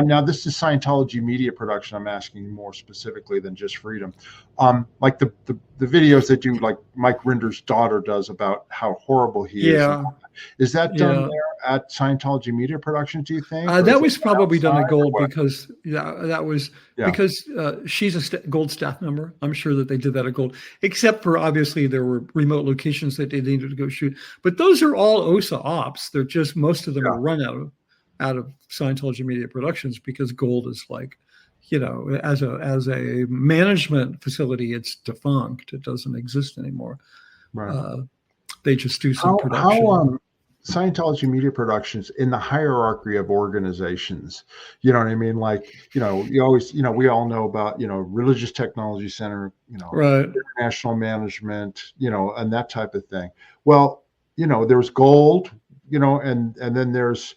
now this is Scientology Media Production? I'm asking more specifically than just Freedom. Like the videos that you like Mike Rinder's daughter does about how horrible he is. Yeah. Is that done Yeah. there at Scientology Media Productions, do you think? That was probably done at Gold what? because that was because she's a Gold staff member. I'm sure that they did that at Gold, except for obviously there were remote locations that they needed to go shoot. But those are all OSA ops. They're just most of them are run out of Scientology Media Productions because Gold is like, you know, as a management facility, it's defunct. It doesn't exist anymore. Right. They just do some production. How Scientology Media Productions in the hierarchy of organizations, you know what I mean? Like, you know, you always, you know, we all know about, you know, Religious Technology Center, you know, right, international management, you know, and that type of thing. Well, you know, there's Gold, you know, and then there's,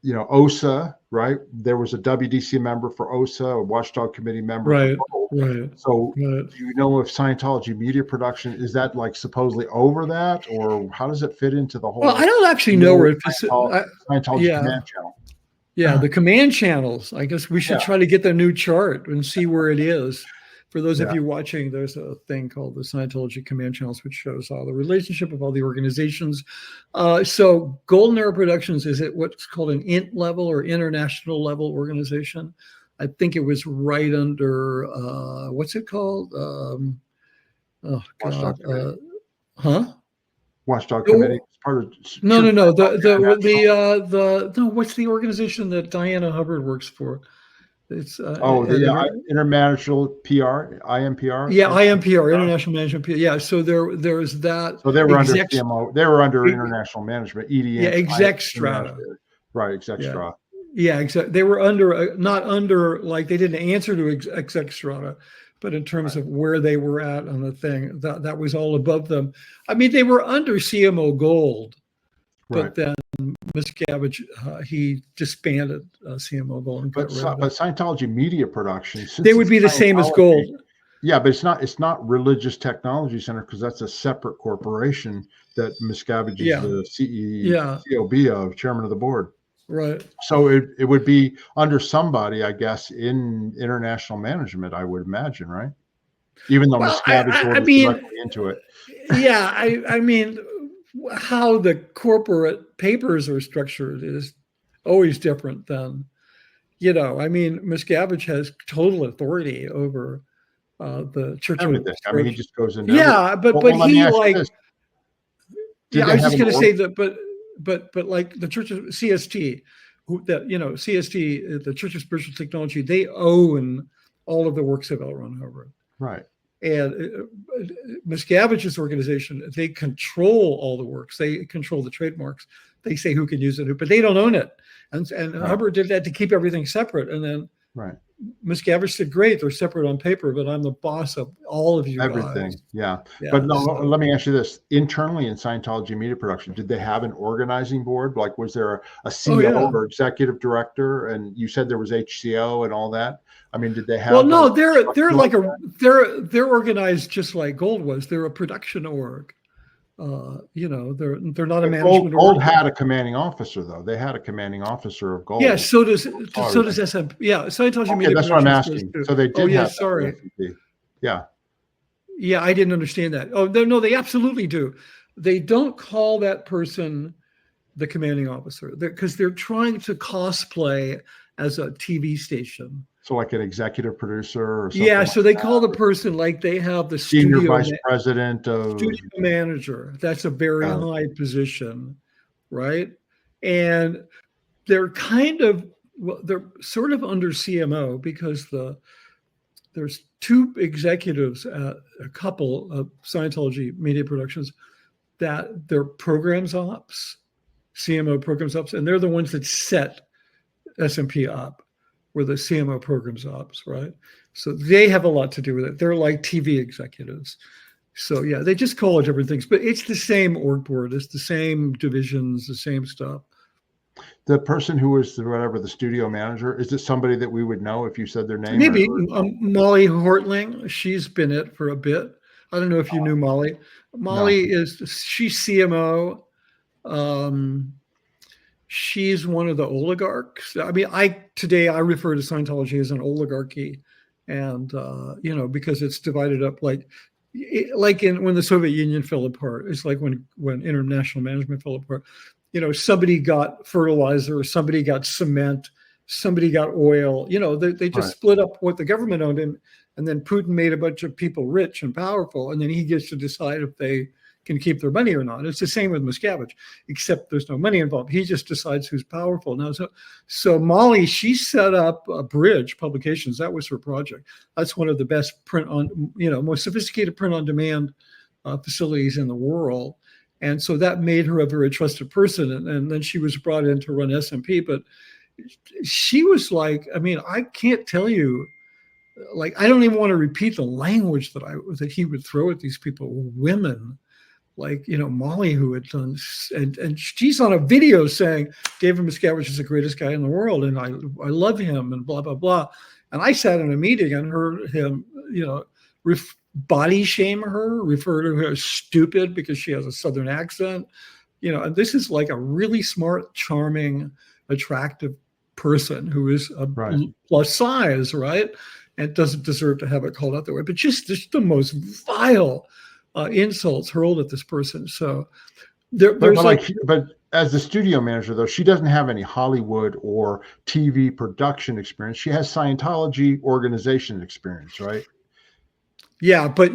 you know, OSA, right? There was a WDC member for OSA, a Watchdog Committee member right, for Gold. right. So right. do you know if Scientology Media Production, is that like supposedly over that, or how does it fit into the whole? Well, I don't actually know where it's Scientology Command Channel. Yeah, the command channels. I guess we should try to get the new chart and see where it is. For those of you watching, there's a thing called the Scientology Command Channels, which shows all the relationship of all the organizations. So Golden Era Productions is at what's called an INT level or international level organization. I think it was right under, what's it called? Oh, God. Watchdog Committee. It's part of no. No, what's the organization that Diana Hubbard works for? It's the international PR, IMPR. Yeah, IMPR, International Management PR. Yeah, so there's that. So they were under CMO. They were under international management, EDM. Yeah, exec strata. Right, exec strata. Yeah, exactly. They were under, not under, like they didn't answer to exec strata, but in terms of where they were at on the thing, that was all above them. I mean, they were under CMO Gold, but then Miscavige, he disbanded CMO Gold. But Scientology Media Productions, they would be the same as Gold. Yeah, but it's not Religious Technology Center because that's a separate corporation that Miscavige is the COB of, chairman of the board. Right. So it would be under somebody, I guess, in international management, I would imagine, right? Even though Miscavige was directly into it. Yeah, I mean, how the corporate papers are structured is always different than, you know, I mean, Miscavige has total authority over the church. Everything. I mean, he just goes into but he like, I was just going to say that, but like the Church of CST, CST, the Church of Spiritual Technology, they own all of the works of L. Ron Hubbard. Right. And Miscavige's organization, they control all the works. They control the trademarks. They say who can use it, but they don't own it. And Hubbard did that to keep everything separate. And then Miscavige said, great, they're separate on paper, but I'm the boss of all of you everything guys. Yeah. But no, let me ask you this. Internally in Scientology Media Production, did they have an organizing board? Like, was there a CEO or executive director? And you said there was HCO and all that. I mean, did they have? Well, no, they're like they're organized just like Gold was. They're a production org. You know, they're not a management. Gold had a commanding officer, though. They had a commanding officer of Gold. Yeah, so does SMP. Yeah, Scientology Media. That's what I'm asking. So they did have. Sorry. Yeah. Yeah, I didn't understand that. Oh, no, they absolutely do. They don't call that person the commanding officer because they're trying to cosplay as a TV station. So like an executive producer or something. Yeah, so they call the person like they have the senior vice president of studio manager. That's a very high position, right? And they're they're sort of under CMO because there's two executives at a couple of Scientology Media Productions that they're programs ops, CMO programs ops, and they're the ones that set SMP up. Were the CMO programs ops, right? So they have a lot to do with it. They're like TV executives. So yeah, they just call it different things, but it's the same org board. It's the same divisions, the same stuff. The person who was the studio manager, is it somebody that we would know if you said their name? Maybe Molly Hortling. She's been it for a bit. I don't know if you knew Molly. No. She's CMO. Um, she's one of the oligarchs. I mean, today I refer to Scientology as an oligarchy, and because it's divided up like when the Soviet Union fell apart. It's like when international management fell apart. Somebody got fertilizer, somebody got cement, somebody got oil. They just split up what the government owned, and then Putin made a bunch of people rich and powerful, and then he gets to decide if they can keep their money or not. It's the same with Miscavige, except there's no money involved. He just decides who's powerful now. So Molly, she set up Bridge Publications. That was her project. That's one of the best most sophisticated print on demand facilities in the world. And so that made her a very trusted person. And then she was brought in to run S&P. But she was like, I mean, I can't tell you, like, I don't even want to repeat the language that he would throw at these people, women. Like, Molly, who had done, and she's on a video saying David Miscavige is the greatest guy in the world, and I love him, and blah blah blah. And I sat in a meeting and heard him, body shame her, refer to her as stupid because she has a Southern accent, And this is like a really smart, charming, attractive person who is a plus size, right, and doesn't deserve to have it called out that way. But just the most vile insults hurled at this person. So but as the studio manager, though, she doesn't have any Hollywood or TV production experience. She has Scientology organization experience, right? Yeah, but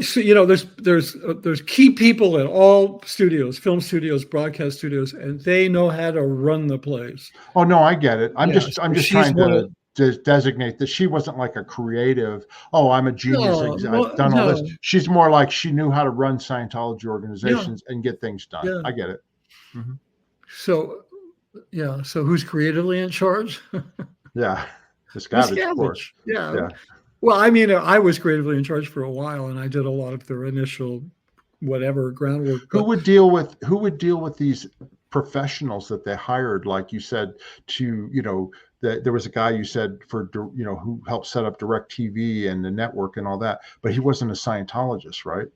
there's key people at all studios, film studios, broadcast studios, and they know how to run the place. Oh no, I get it. I'm just trying to designate that she wasn't like a creative, I'm a genius, I've done all this. She's more like she knew how to run Scientology organizations and get things done. Yeah. I get it. Mm-hmm. So who's creatively in charge? Yeah, Miscavige, of course. Yeah. Well, I mean, I was creatively in charge for a while, and I did a lot of their initial groundwork. Who would deal with these professionals that they hired, like you said, to that there was a guy you said who helped set up DirecTV and the network and all that, but he wasn't a Scientologist, right?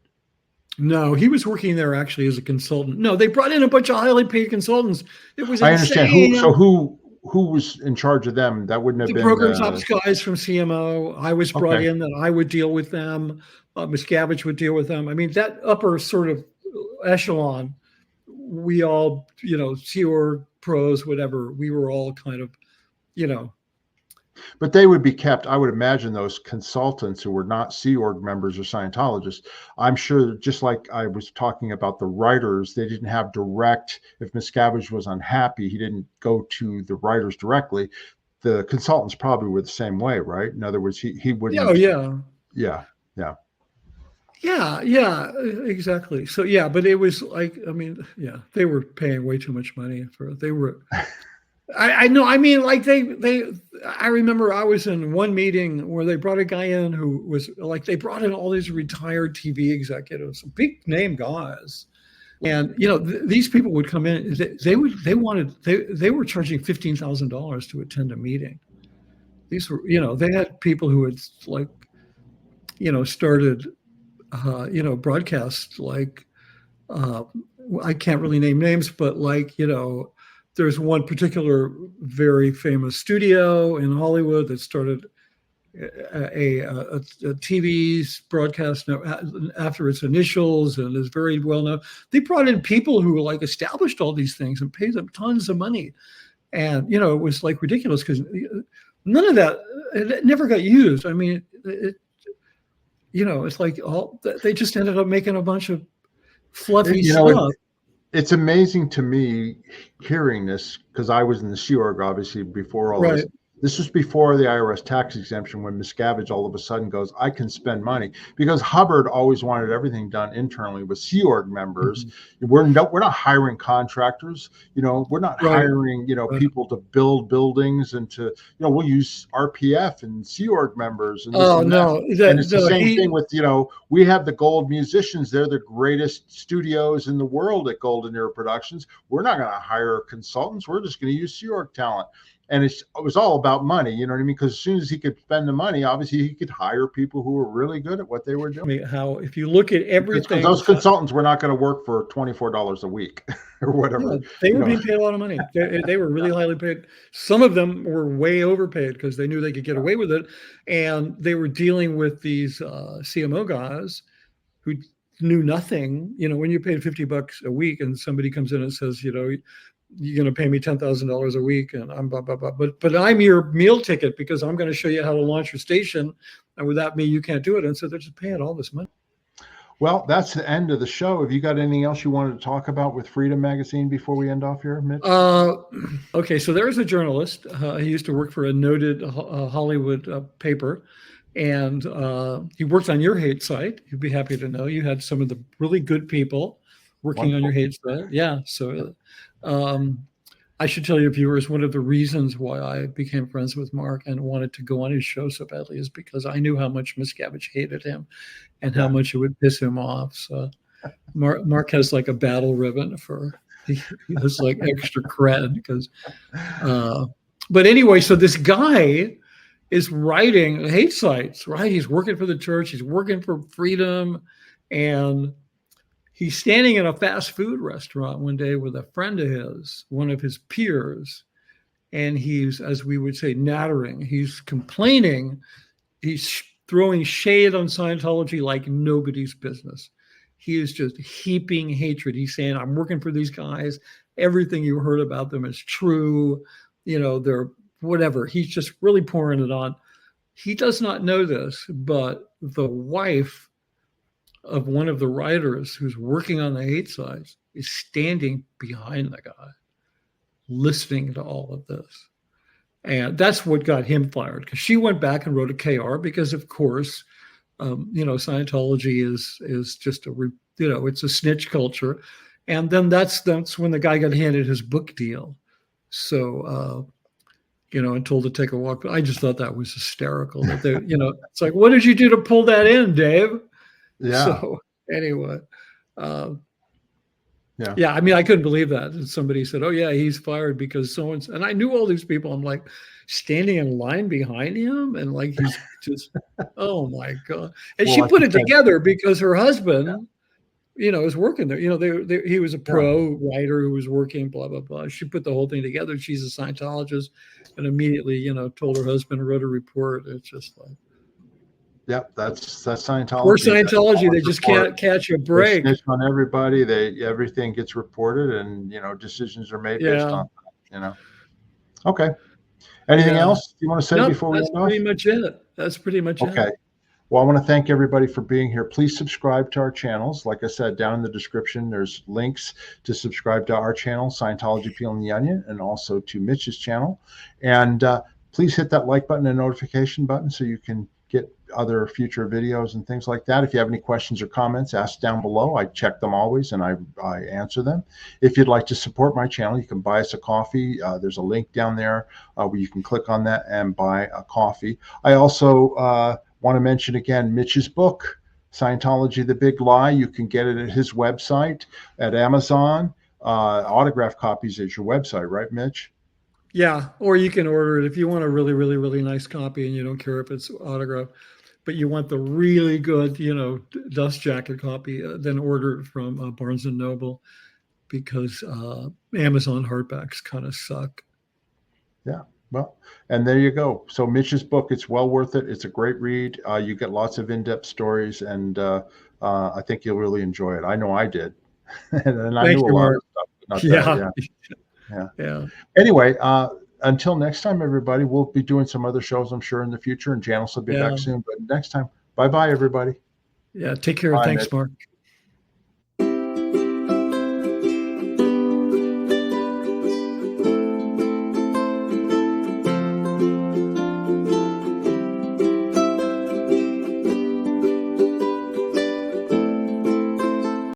No, he was working there actually as a consultant. No, they brought in a bunch of highly paid consultants. It was insane. I understand. Who was in charge of them? That wouldn't have been the programs ops guys from CMO. I was brought in that I would deal with them. Miscavige would deal with them. I mean, that upper sort of echelon, we all, Sea Org pros, whatever, we were all kind of, But they would be kept, I would imagine, those consultants who were not Sea Org members or Scientologists. I'm sure, just like I was talking about the writers, they didn't have direct, if Miscavige was unhappy, he didn't go to the writers directly. The consultants probably were the same way, right? In other words, he wouldn't. Oh, yeah. Yeah. Yeah, exactly. So, yeah, but it was like, I mean, yeah, they were paying way too much money I know. I mean, like I remember I was in one meeting where they brought a guy in who was like, they brought in all these retired TV executives, big name guys. And, these people would come in, they were charging $15,000 to attend a meeting. These were, they had people who had like, started, broadcast, like, I can't really name names, but like, there's one particular very famous studio in Hollywood that started a TV broadcast after its initials and is very well known. They brought in people who like established all these things and paid them tons of money. And, it was like ridiculous because none of that, it never got used. I mean, it's like they just ended up making a bunch of fluffy stuff. It's amazing to me hearing this because I was in the Sea Org obviously before all this. This was before the IRS tax exemption when Miscavige all of a sudden goes, I can spend money, because Hubbard always wanted everything done internally with Sea Org members. Mm-hmm. We're not hiring contractors, we're not hiring, people to build buildings and to, we'll use RPF and Sea Org members. And and it's the same thing with, we have the Gold musicians. They're the greatest studios in the world at Golden Era Productions. We're not going to hire consultants. We're just going to use Sea Org talent. And it was all about money, you know what I mean? Because as soon as he could spend the money, obviously he could hire people who were really good at what they were doing. I mean, how, if you look at everything, those consultants were not going to work for $24 a week or whatever. Yeah, they were being paid a lot of money. They were really highly paid. Some of them were way overpaid because they knew they could get away with it. And they were dealing with these CMO guys who knew nothing. You know, when you're paid $50 a week and somebody comes in and says, you know, you're going to pay me $10,000 a week, and I'm blah, blah, blah. But I'm your meal ticket because I'm going to show you how to launch your station, and without me, you can't do it. And so they're just paying all this money. Well, that's the end of the show. Have you got anything else you wanted to talk about with Freedom Magazine before we end off here, Mitch? Okay, so there was a journalist. He used to work for a noted Hollywood paper, and he worked on your hate site. You'd be happy to know you had some of the really good people working on your hate site. Yeah, so I should tell your viewers, one of the reasons why I became friends with Mark and wanted to go on his show so badly is because I knew how much Miscavige hated him and how much it would piss him off. So Mark has like a battle ribbon for, he has like extra cred because, but anyway, so this guy is writing hate sites, right? He's working for the church, he's working for Freedom, and he's standing in a fast food restaurant one day with a friend of his, one of his peers, and he's, as we would say, nattering. He's complaining. He's throwing shade on Scientology like nobody's business. He is just heaping hatred. He's saying, I'm working for these guys. Everything you heard about them is true. You know, they're whatever. He's just really pouring it on. He does not know this, but the wife of one of the writers who's working on the hate sites is standing behind the guy, listening to all of this. And that's what got him fired, because she went back and wrote a KR because, of course, you know, Scientology is just it's a snitch culture. And then that's when the guy got handed his book deal. So, and told to take a walk. I just thought that was hysterical. That they, it's like, what did you do to pull that in, Dave? Yeah. So anyway, yeah. I mean, I couldn't believe that. And somebody said, "Oh yeah, he's fired because someone's," and I knew all these people. I'm like standing in line behind him, and like he's just, oh my God. And she put it together because her husband, is working there. He was a pro writer who was working, blah blah blah. She put the whole thing together. She's a Scientologist, and immediately, told her husband, wrote a report. It's just like. Yep, that's Scientology. Poor Scientology, they just can't catch a break. They snitch on everybody. Everything gets reported, and decisions are made based on that. Okay. Anything else you want to say before we end off? That's pretty much it. That's pretty much it. Okay. Well, I want to thank everybody for being here. Please subscribe to our channels. Like I said, down in the description, there's links to subscribe to our channel, Scientology Peeling the Onion, and also to Mitch's channel. And please hit that like button and notification button so you can get other future videos and things like that. If you have any questions or comments, ask down below. I check them always and I answer them. If you'd like to support my channel, you can buy us a coffee. There's a link down there where you can click on that and buy a coffee. I also want to mention again Mitch's book, Scientology, The Big Lie. You can get it at his website, at Amazon. Autograph copies at your website, right, Mitch? Yeah, or you can order it if you want a really, really, really nice copy and you don't care if it's autographed, but you want the really good, dust jacket copy, then order it from Barnes & Noble, because Amazon hardbacks kind of suck. Yeah, well, and there you go. So Mitch's book, it's well worth it. It's a great read. You get lots of in-depth stories, and I think you'll really enjoy it. I know I did. And I knew a lot of stuff. Yeah. Anyway, until next time, everybody, we'll be doing some other shows, I'm sure, in the future, and Janice will be back soon. But next time, bye-bye, everybody. Yeah, take care. Bye, Thanks, Mitch. Mark.